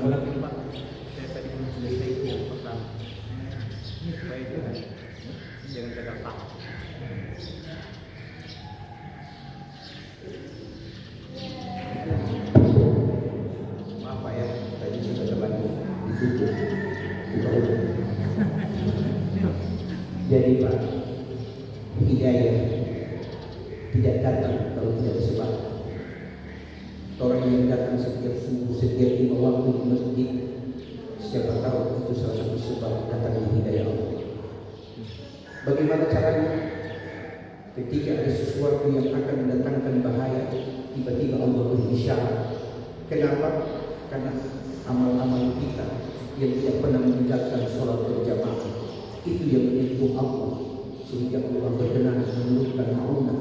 lagi Pak. Saya tadi belum selesai yang pertama. Ini supaya jangan gagal paham.
Maaf Pak ya, tadi sudah terlanjur ditutup. Jadi Pak, hidayah tidak datang kalau tidak disebab. Orang yang datang setiap subuh, setiap 5 waktu di masjid, siapa tahu itu salah satu sebab datangnya hidayah Allah. Bagaimana caranya? Ketika ada sesuatu yang akan mendatangkan bahaya, tiba-tiba Allah berisyarat. Kenapa? Karena amal-amal kita yang tidak pernah meninggalkan sholat berjamaah itu yang menyentuh Allah, sehingga Allah berkenan menurunkan ma'unah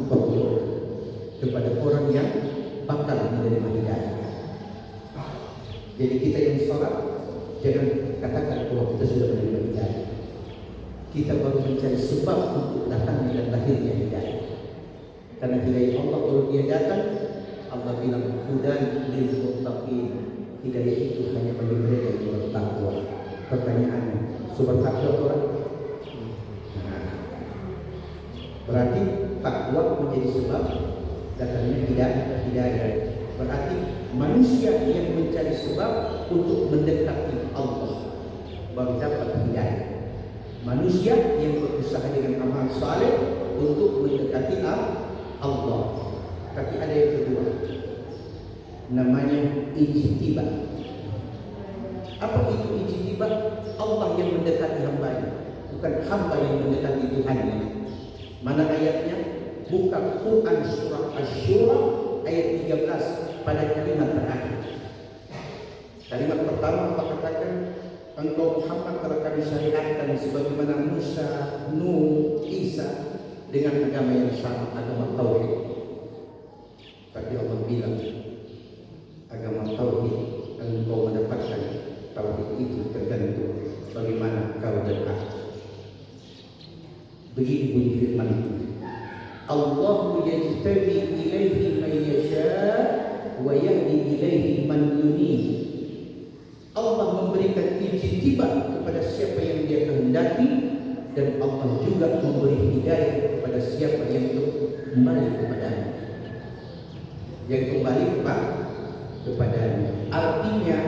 kepada orang yang bakal menerima hidayah. Jadi kita yang sholat jangan katakan bahwa kita sudah menerima hidayah. Kita baru mencari sebab untuk datangnya dan lahirnya hidayah. Karena hidayah Allah kalau dia datang, Allah bilang hudan lil muttaqin. Hidayah itu hanya bagi mereka yang bertakwa. Pertanyaannya, sobat takwa orang? Berarti takwa menjadi sebab datangnya hidayah. Berarti manusia yang mencari sebab untuk mendekati Allah baru dapat hidayah. Manusia yang berusaha dengan amal saleh untuk mendekati Allah. Tapi ada yang kedua, namanya ijtibah. Apa itu ijtibah? Allah yang mendekati hambanya, bukan hamba yang mendekati Tuhannya. Mana ayatnya? Buka Quran surah Asy-Syura ayat 13 pada kalimat terakhir. Kalimat pertama Allah katakan, engkau Muhammad telah kami syariatkan sebagaimana Musa, Nuh, Isa dengan agama yang sama, agama tauhid. Tapi Allah bilang agama tauhid, engkau mendapatkan tauhid itu tergantung bagaimana kau dan aku. Begini bunyi firman Allahu yajtabi ilaihi man yasha wa yahdi ilaihi man yunib. Allah memberikan ijtibah kepada siapa yang dia kehendaki, dan Allah juga memberi hidayah kepada siapa yang kembali kepadanya. Yang kembali kepadanya. Artinya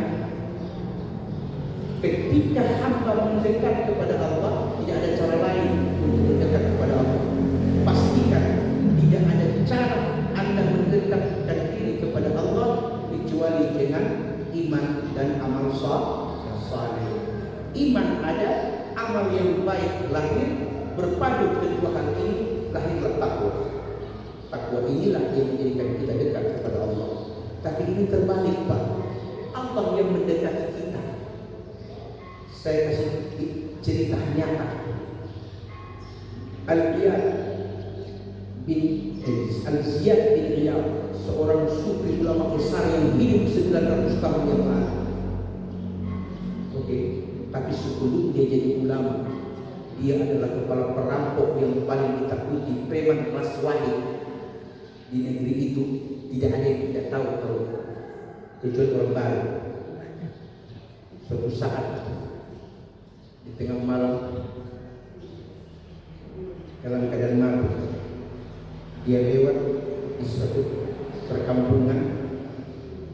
ketika hamba mendekat kepada Allah, tidak ada cara lain untuk mendekat kepada Allah. Pastikan tidak ada cara Anda mendekatkan diri kepada Allah kecuali dengan iman dan amal saleh. Iman ada, amal yang baik lahir, berpadu kedua hal ini lahirlah takwa. Takwa inilah yang menjadikan kita dekat kepada Allah. Tapi ini terbalik Pak. Allah yang mendekati kita. Saya kasih cerita nyata. Al-Ziyad bin Iyad, seorang sufi ulama besar yang hidup 900 tahun yang lalu. Tapi sebelum dia jadi ulama, dia adalah kepala perampok yang paling ditakuti, preman kelas wahid di negeri itu. Tidak ada yang tidak tahu kalau kecuali orang baru. Suatu saat di tengah malam dalam keadaan mabuk, dia lewat di suatu perkampungan.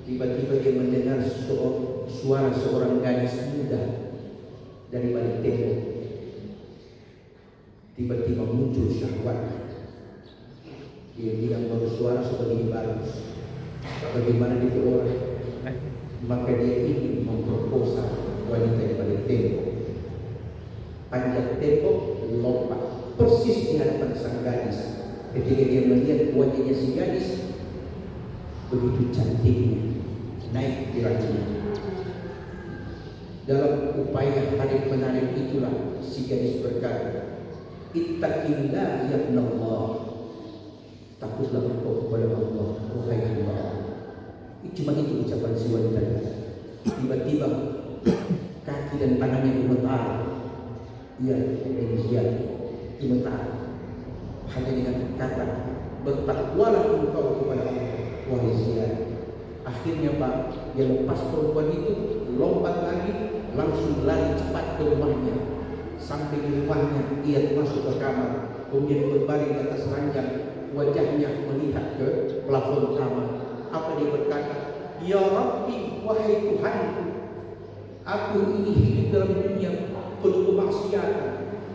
Tiba-tiba dia mendengar suara seorang gadis muda dari balik tembok. Tiba-tiba muncul syahwat. Dia bilang bahwa suara seperti bagus. Bagaimana dia orang? Maka dia ingin memperkosa wanita di balik tembok. Panjat tembok, lompat persis di hadapan sang gadis. Ketika dia melihat wajahnya si gadis begitu cantiknya, naik di rahimnya. Dalam upaya tarik menarik itulah si gadis berkata, "Ittaqillah ya Allah." Takutlah engkau kepada Allah, wahai hamba Allah. Cuma itu ucapan si wanita. Tiba-tiba kaki dan tangannya gemetar. Ia Ziyad gemetar. Hanya dengan kata, bertakwalah engkau kepada Allah, wahai Ziyad. Akhirnya Pak, dia lepas perempuan itu, lompat lagi, langsung lari cepat ke rumahnya. Sampai di rumahnya, ia masuk ke kamar, kemudian berbaring di atas ranjang, wajahnya melihat ke plafon kamar. Apa dia berkata? Ya Rabbi, wahai Tuhanku, aku ini hidup dalam dunia penuh kemaksiatan.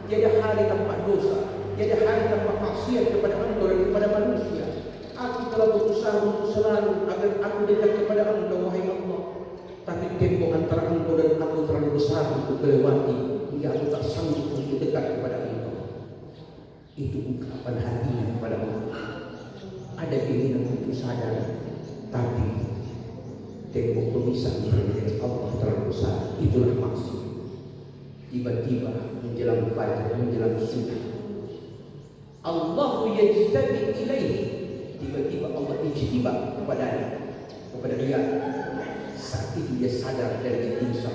Tiada hari tanpa dosa, tiada hari tanpa maksiat kepada Engkau dan kepada manusia. Aku telah berusaha untuk selalu agar aku dekat kepada Engkau, wahai Allah. Tapi tembok antara Engkau dan aku terlalu besar untuk melewati, hingga aku tak sanggup untuk dekat kepada Engkau. Itu ungkapan hatinya kepada Allah. Ada keinginan untuk sadar, tapi tembok pemisah dengan Allah terlalu besar. Itulah maksud. Tiba-tiba menjelang fajar, menjelang subuh, Allahu yajtabi ilaihi. Tiba-tiba Allah ijtiba kepada dia. Saat itu dia sadar dari insaf.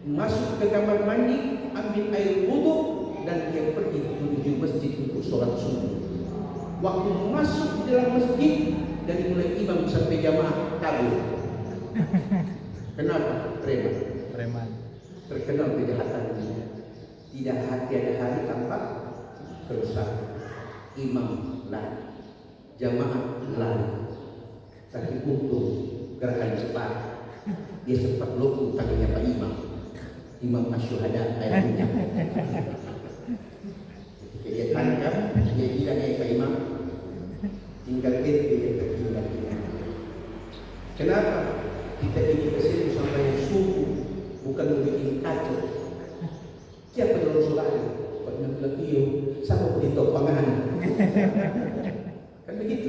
Masuk ke kamar mandi, ambil air wudhu, dan dia pergi menuju masjid untuk sholat subuh. Waktu masuk di dalam masjid, dari mulai imam sampai jamaah kabur. Kenapa? Preman. Terkenal kejahatannya. Tidak ada hari tanpa kerusakan. Imam lari, jamaah lari. Tapi untung gerakan cepat. Dia sempat lumpuh tangannya Pak Imam. Imam Asyuhada ayatnya. Ketika dia tangkap, dia bilang, Pak Imam, tinggal dia tertinggal. Kenapa kita ini kesini sampai subuh, bukan membuat kacau? Siapa yang sholat? Pak Imam bilang, iyo, siapa pun topangan. Kan begitu.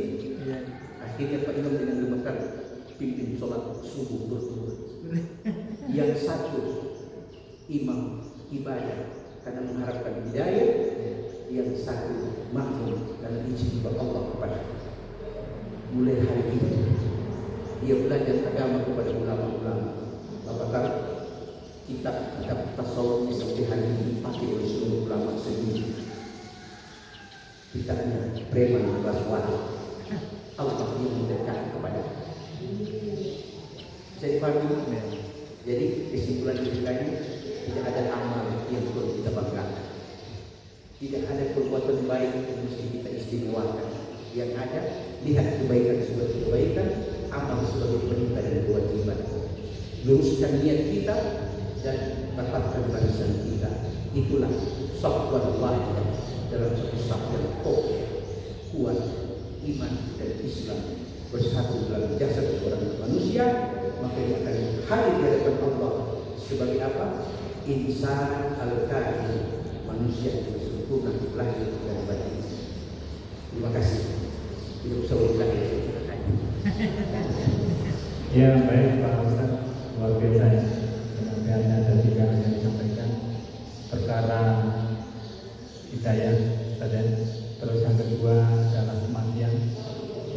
Akhirnya Pak Imam dengan gemetar pimpin sholat subuh berdua. Yang satu imam ibadah karena mengharapkan hidayah, yang satu makmum karena ijtiba Allah kepada. Mulai hari itu dia belajar agama kepada ulama-ulama. Bapak tahu kitab-kitab tasawuf sampai hari ini dipakai oleh seluruh ulama sendiri. Kitabnya Preman Baswara, Allah yang mendekat kepada. Jadi pahami? Jadi kesimpulan ceritanya, tidak ada amal yang perlu kita banggakan. Tidak ada perbuatan baik yang mesti kita istimewakan. Yang ada, lihat kebaikan sebagai kebaikan, amal sebagai perintah dan kewajiban. Luruskan niat kita dan dapatkan barisan kita. Itulah safwan wahidah dalam satu saf yang kokoh, kuat, iman dan Islam bersatu dalam jasad seorang manusia, maka dia akan hadir di hadapan Allah sebagai apa? Insan al-kamil, manusia yang sempurna lahir dan batin. Terima kasih. Hidup selalu lahir sempurna.
Ya, baik Pak Ustaz, luar biasa ya. Penyampaiannya ada 3 yang disampaikan. Perkara hidayah saja. Terus yang kedua adalah kematian.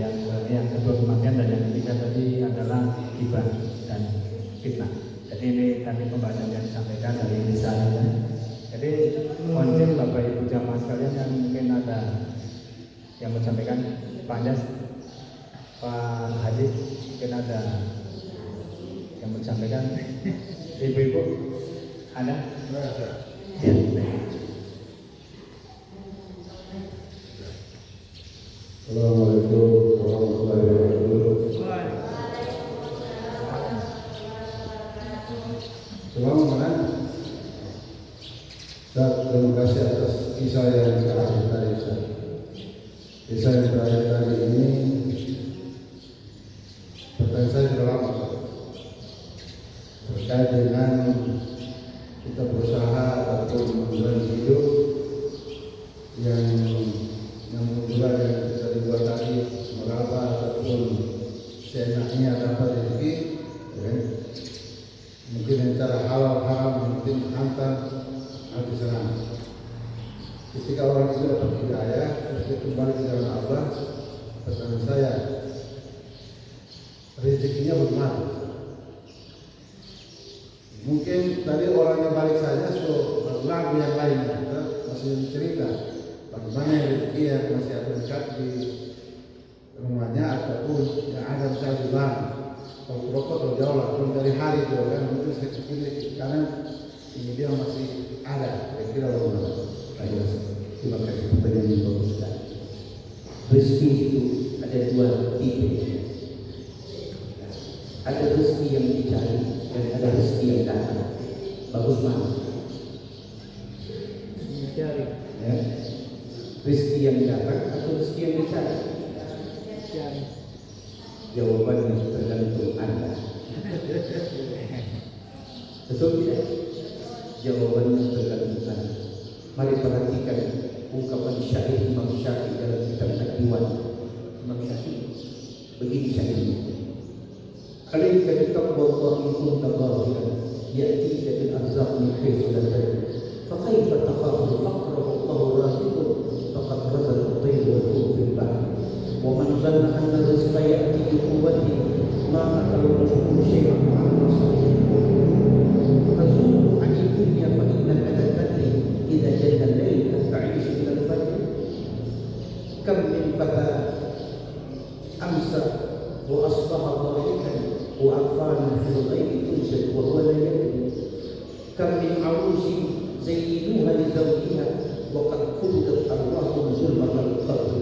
Yang kedua kematian, dan yang ketiga tadi adalah ghibah dan fitnah. Jadi ini tadi pembahasan yang disampaikan dari misalnya. Jadi mohon Bapak Ibu jamaah sekalian yang mungkin ada yang menyampaikan, Pak Anjas, Pak Haji, mungkin ada yang menyampaikan. Ibu-ibu ada? Ya,
Assalamualaikum warahmatullahi wabarakatuh. Selamat malam. Ustaz, terima kasih atas kisah yang terakhir tadi, Ustaz. Kisah yang terakhir tadi ini pertanyaan saya sudah lama, Ustaz. Terkait dengan kita berusaha ataupun menjalani hidup yang bulan yang kita dibuat tadi meraba ataupun seenaknya dapat rezeki, ya. Mungkin dengan cara halal haram, mungkin hantar hati senang. Ketika orang itu dapat hidayah, terus dia kembali ke jalan Allah, pertanyaan saya, rezekinya bagaimana? Mungkin tadi orang yang balik saja sudah lagu yang lain, kita masih cerita bagaimana rezeki yang masih ada dekat di rumahnya ataupun yang ada misalnya di bank. Kalau rokok terlalu jauh lah, turun dari hari itu kan mungkin sedikit karena ini dia masih ada. Saya kira rumah.
Terima kasih pertanyaan yang bagus sekali. Rezeki itu ada dua tipe. Ada rezeki yang dicari dan ada rezeki yang datang. Bagus mana?
Mencari.
Ya. Rezeki yang datang atau rezeki yang dicari?
Mencari.
Jawabannya tergantung Anda. Betul tidak? Jawabannya tergantung Anda. Mari perhatikan ungkapan syair Imam Syafi'i dalam kitab Ad-Diwan. Imam Syafi'i begini syairnya. Alaika bitaqwallahi in kunta ghafilan ya'tika bil arzaq min haythu la tadri fa kaifa takhafu al-faqra wallahu raziqun faqad razaqa at-tayr wal hut fil bahr wa man zanna anna rizqa ya'ti bi quwwati ma akalu rasul syai'an ma'al nasr tazulu 'an ad-dunya fa innaka la tadri idza jalla al-layl an ta'ishu ila al-fajr kam min fata amsa wa asbaha dhahikan وأطفال في الغيب تنشد وهو لا يدري كم من عروس زينوها لزوجها وقد قبضت أرواحهم ظلمة القبر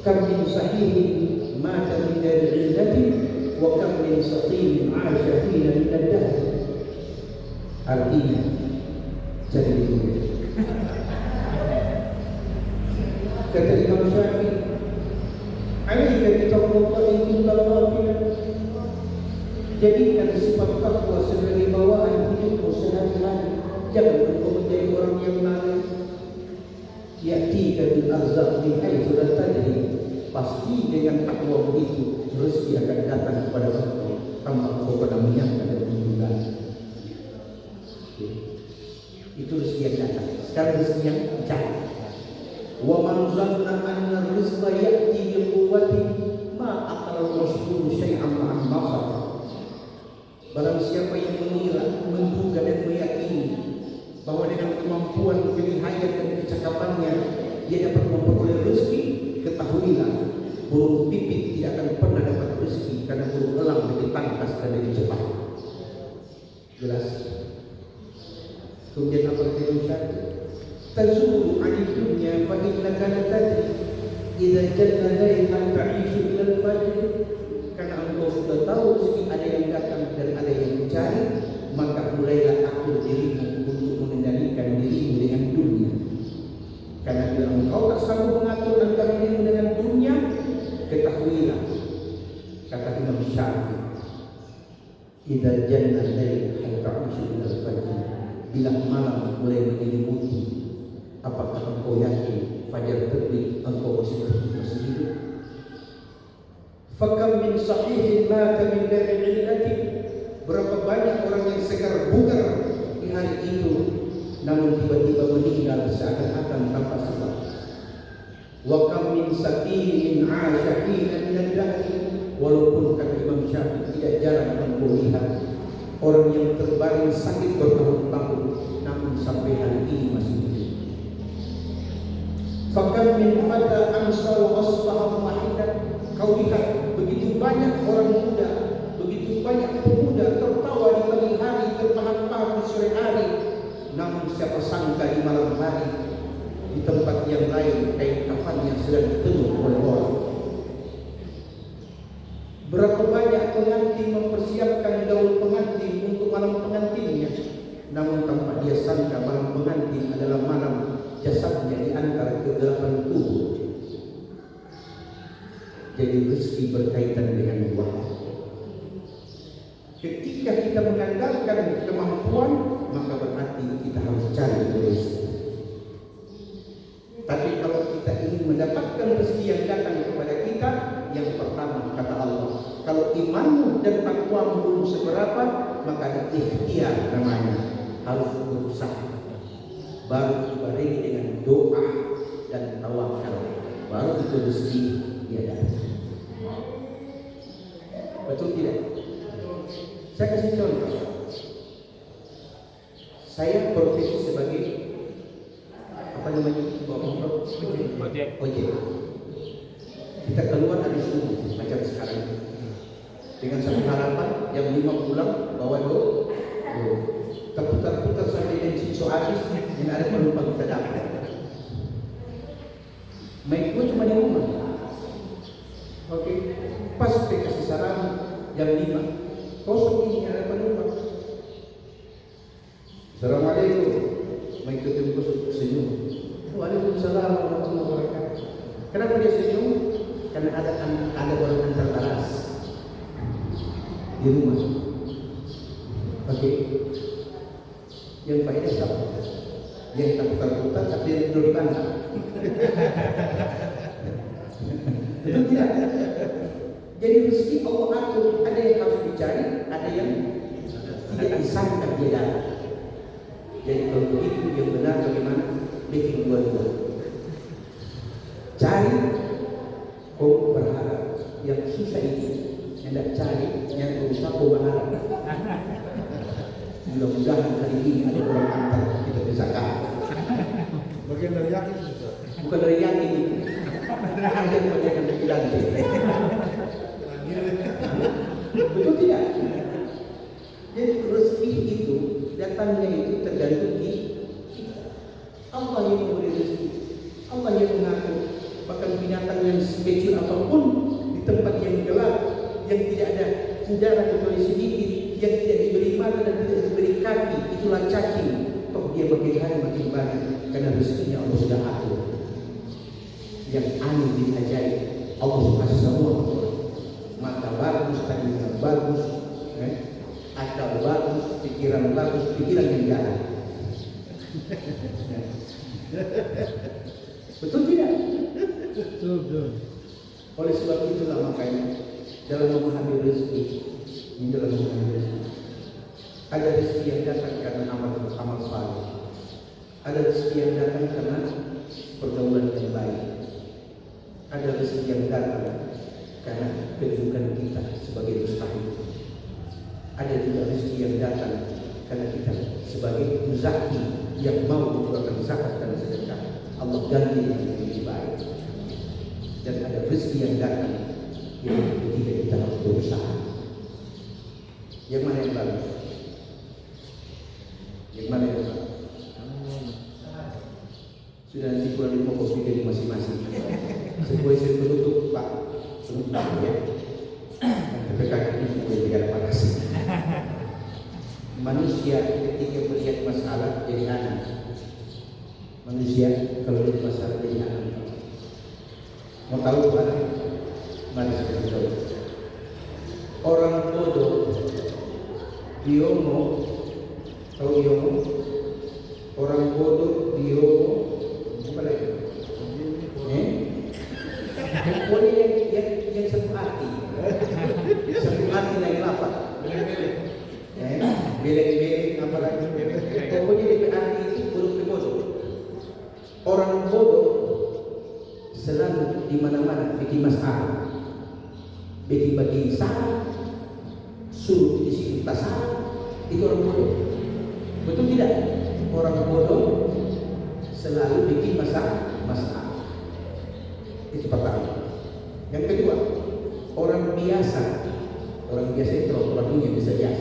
كم من صحيح مات من دار علة وكم من سقيم عاش حين من الدهر. Artinya jadi dunia. Kata Imam Syafi'i, alaika bitaqwallahi in kunta ghafilan. Jadikan sifat takwa sebagai bawaan hidupmu sehari-hari. Jangan engkau menjadi orang yang lalai. Ya'tika bil arzaq min haitsu la tadri. Pasti dengan takwa itu rezeki akan datang kepada engkau tanpa engkau pernah menyangka dan menduga. Itu rezeki yang datang. Sekarang rezeki yang dicari. Wa man zanna anna rizqa ya'ti bi quwwati ma aqra rasul syai'an ma'an nasr. Barang siapa yang mengira, menduga dan meyakini bahwa dengan kemampuan, kelihayan dan kecakapannya dia dapat memperoleh rezeki, ketahuilah burung pipit tidak akan pernah dapat rezeki karena burung elang lebih pantas dan lebih cepat. Jelas? Kemudian apa yang Ustaz? Tazulu 'anid dunya fa innaka la tadri idza jalla laylan ta'ishu ila al-fajr. Karena engkau sudah tahu rezeki ada yang datang dan ada yang mencari, maka mulailah atur dirimu untuk mengendalikan dirimu dengan dunia. Karena bila engkau tak sanggup mengatur antara dirimu dengan dunia, ketahuilah, kata Imam Syafi'i, idza janna al-lail hatta ta'ishu ila al-fajr. Bila malam mulai menyelimuti, apakah engkau yakin fajar terbit engkau masih hidup? Fakam min sahihin mata min dari illati. Berapa banyak orang yang segar bugar di hari itu, namun tiba-tiba meninggal seakan-akan tanpa sebab. Wa kam min saqimin 'asha hina min ad-dahri. Walaupun kata Imam Syafi'i tidak jarang engkau lihat orang yang terbaring sakit bertahun-tahun, namun sampai hari ini masih hidup. Fakam min fata amsa wa asbaha mahidan. Kau lihat begitu banyak orang muda, begitu banyak pemuda tertawa di pagi hari, terpaham-paham di sore hari, namun siapa sangka di malam hari di tempat yang lain kain kafan yang sedang ditenuh oleh orang. Berapa banyak pengantin mempersiapkan gaun pengantin untuk malam pengantinnya, namun tanpa dia sangka malam pengantin adalah malam jasadnya di antara kegelapan kubur. Jadi rezeki berkaitan dengan waktu. Ketika kita mengandalkan kemampuan, maka berarti kita harus cari rezeki. Tapi kalau kita ingin mendapatkan rezeki yang datang kepada kita, yang pertama kata Allah, kalau imanmu dan takwamu belum seberapa, maka ada ikhtiar namanya, harus berusaha. Baru dibarengi dengan doa dan tawakal, baru itu rezeki dia datang. Betul tidak? Saya kasih contoh. Saya profesi sebagai apa namanya? Ojek. Kita keluar ada dengan satu harapan jam 5 pulang bawa do. Terputar-putar sampai bensin so habis dan ada penumpang kita dapat. Main gua cuma di rumah. Oke, pas saya kasih saran jam 5 kosong ini ada penumpang. Assalamualaikum. Main ketemu senyum. Waalaikumsalam warahmatullahi wabarakatuh. Kenapa dia senyum? Karena ada orang antar baras di rumah. Oke. Yang faedah siapa? Yang tak putar-putar tapi yang tidur di bantal. Itu tidak. Jadi rezeki Allah atur. Ada yang harus dicari, ada yang tidak disangka dia dapat. Jadi kalau begitu yang benar bagaimana? Bikin dua-dua. Cari, kau berharap. Yang susah itu, yang tidak cari, yang berusaha kau berharap. Mudah-mudahan hari ini ada orang antar kita bisa kaya.
Bagian dari yakin
Bukan dari yakin. Ada yang banyak bilang betul tidak? Jadi rezeki itu datangnya itu tergantung di Allah yang memberi rezeki, Allah yang mengatur. Bahkan binatang yang sekecil apapun di tempat yang gelap, yang tidak ada udara kecuali sedikit, yang tidak diberi mata dan tidak diberi kaki, itulah cacing. Toh dia makin hari makin banyak karena rezekinya Allah sudah atur. Yang aneh bin ajaib, Allah sudah kasih semua. Mata bagus, telinga bagus, akal bagus, pikiran yang jalan. Betul tidak?
Betul.
Oleh sebab itulah makanya dalam memahami rezeki, ada rezeki yang datang karena amal saleh, ada rezeki yang datang karena pergaulan yang baik, ada rezeki yang datang karena kedudukan kita sebagai mustahil, ada juga rezeki yang datang karena kita sebagai muzaki yang mau mengeluarkan zakat dan sedekah, Allah ganti dengan lebih baik. Dan ada rezeki yang datang yang ketika kita harus berusaha. Yang mana yang bagus? Yang mana yang bagus? Sudah nanti kurang 5 kopi dari masing-masing. Sebuah saya penutup Pak, penutup ya. Tapi kaki ini sudah tidak panas. Manusia ketika melihat masalah jadi anak. Manusia kalau melihat masalah jadi anak. Mau tahu mana? Mari saya tahu. Orang bodoh, diomo, tahu diomo? Orang bodoh, diomo, bukan lagi. Pokoknya yang satu arti lain apa? Beleng-beleng apa lagi? Pokoknya di arti itu buruk di bodoh. Orang bodoh selalu di mana-mana bikin masalah, bikin bagi salah, suruh di situ tak salah, itu orang bodoh. Betul tidak? Orang bodoh selalu bikin masalah. Itu pertama. Yang kedua, orang biasa itu orang dunia biasa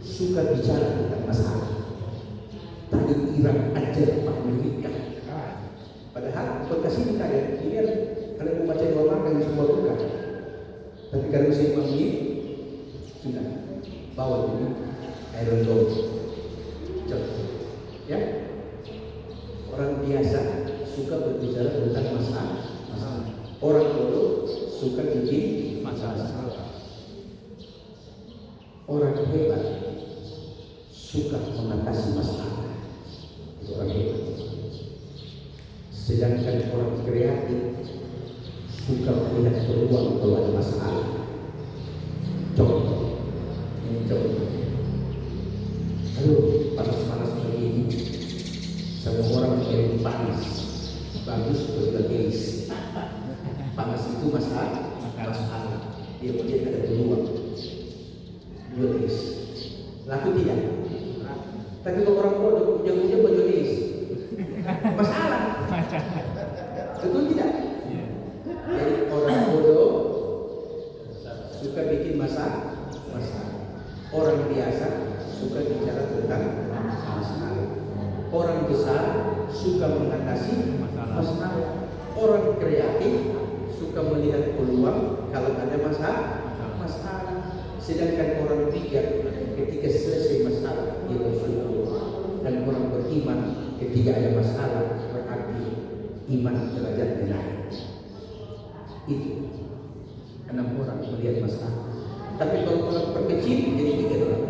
suka bicara tentang masalah. Tadi kirang ajar Pak menikah. Padahal podcast ini kalian mau baca doa makan semua bukan. Tapi kalau saya ini sudah bawa ini iron dome. Ya, orang biasa suka berbicara tentang masalah. Orang bodoh suka bikin masalah. Orang hebat suka mengatasi masalah. Itu orang hebat. Sedangkan orang kreatif suka melihat peluang kalau ada masalah. Contoh, ini contoh. Aduh, panas-panas begini, semua orang kirim panas, bagus bergelis. Panas itu masalah. Dia melihat ada peluang. Jolis, laku tidak? Tapi kalau orang bodoh, ujung-ujung berjolis. Masalah. Betul tidak? Jadi orang bodoh suka bikin masalah. Orang biasa suka bicara tentang masalah. Orang besar suka mengatasi masalah. Orang kreatif suka melihat peluang kalau ada masalah. Sedangkan orang bijak ketika selesai masalah dia bersyukur, dan orang beriman ketika ada masalah berarti iman derajatnya naik. Itu 6 orang melihat masalah. Tapi kalau orang perkecil jadi 3 orang.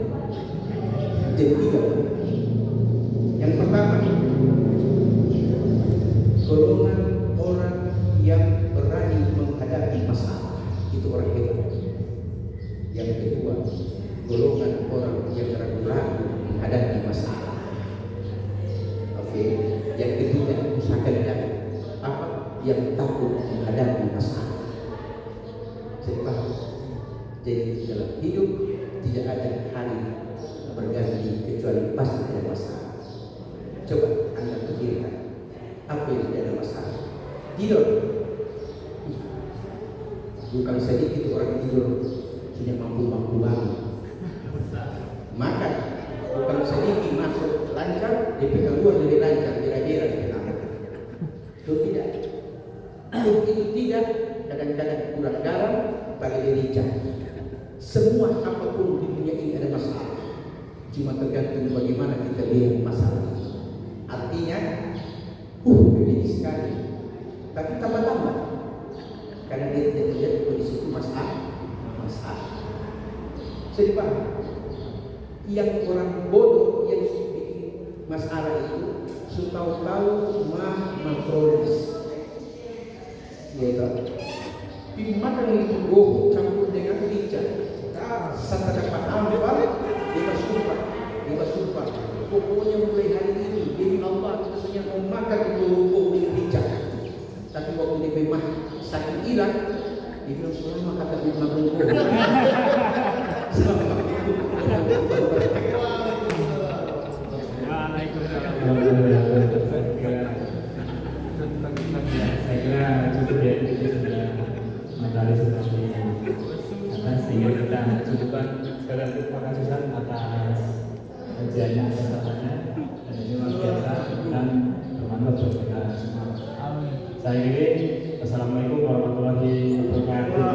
Jadi 3 orang. Yang pertama, golongan orang yang berani menghadapi masalah, itu orang hebat. Yang kedua, golongan orang yang ragu-ragu menghadapi masalah. Oke. Yang ketiga, usahakan apa yang takut menghadapi masalah. Jadi dalam hidup tidak ada hari berganti kecuali pasti ada masalah. Coba Anda pikirkan apa yang tidak ada masalah. Tidur, bukan sedikit orang tidur sudah mampu bangun. Makan, bukan sedikit masuk lancar, DP keluar lebih lancar, kira-kira itu tidak. Itu tidak, kadang-kadang kurang garam, pakai dirica. Semua apapun di dunia ini ada masalah. Cuma tergantung bagaimana kita lihat masalah. Artinya, begini sekali. Tapi tambah-tambah, karena dia tidak melihat kondisi itu masalah. Jadi Pak, yang orang bodoh yang bikin masalah itu tahu makronis. Ya tak. Dimakan itu bohong campur dengan rica. Sampai dapat ambil, dia bersumpah. Pokoknya mulai hari ini demi Allah kita saja mau makan itu bohong dengan rica. Tapi waktu dia memang sakit hilang, dia bilang selama kata dia makan bohong.
Saya kira cukup ya, itu sudah materi seperti atas, sehingga kita cukupkan. Sekali lagi terima kasih Ustaz atas kajiannya, atas dan ini luar biasa dan bermanfaat buat kita semua. Saya kira assalamualaikum warahmatullahi wabarakatuh.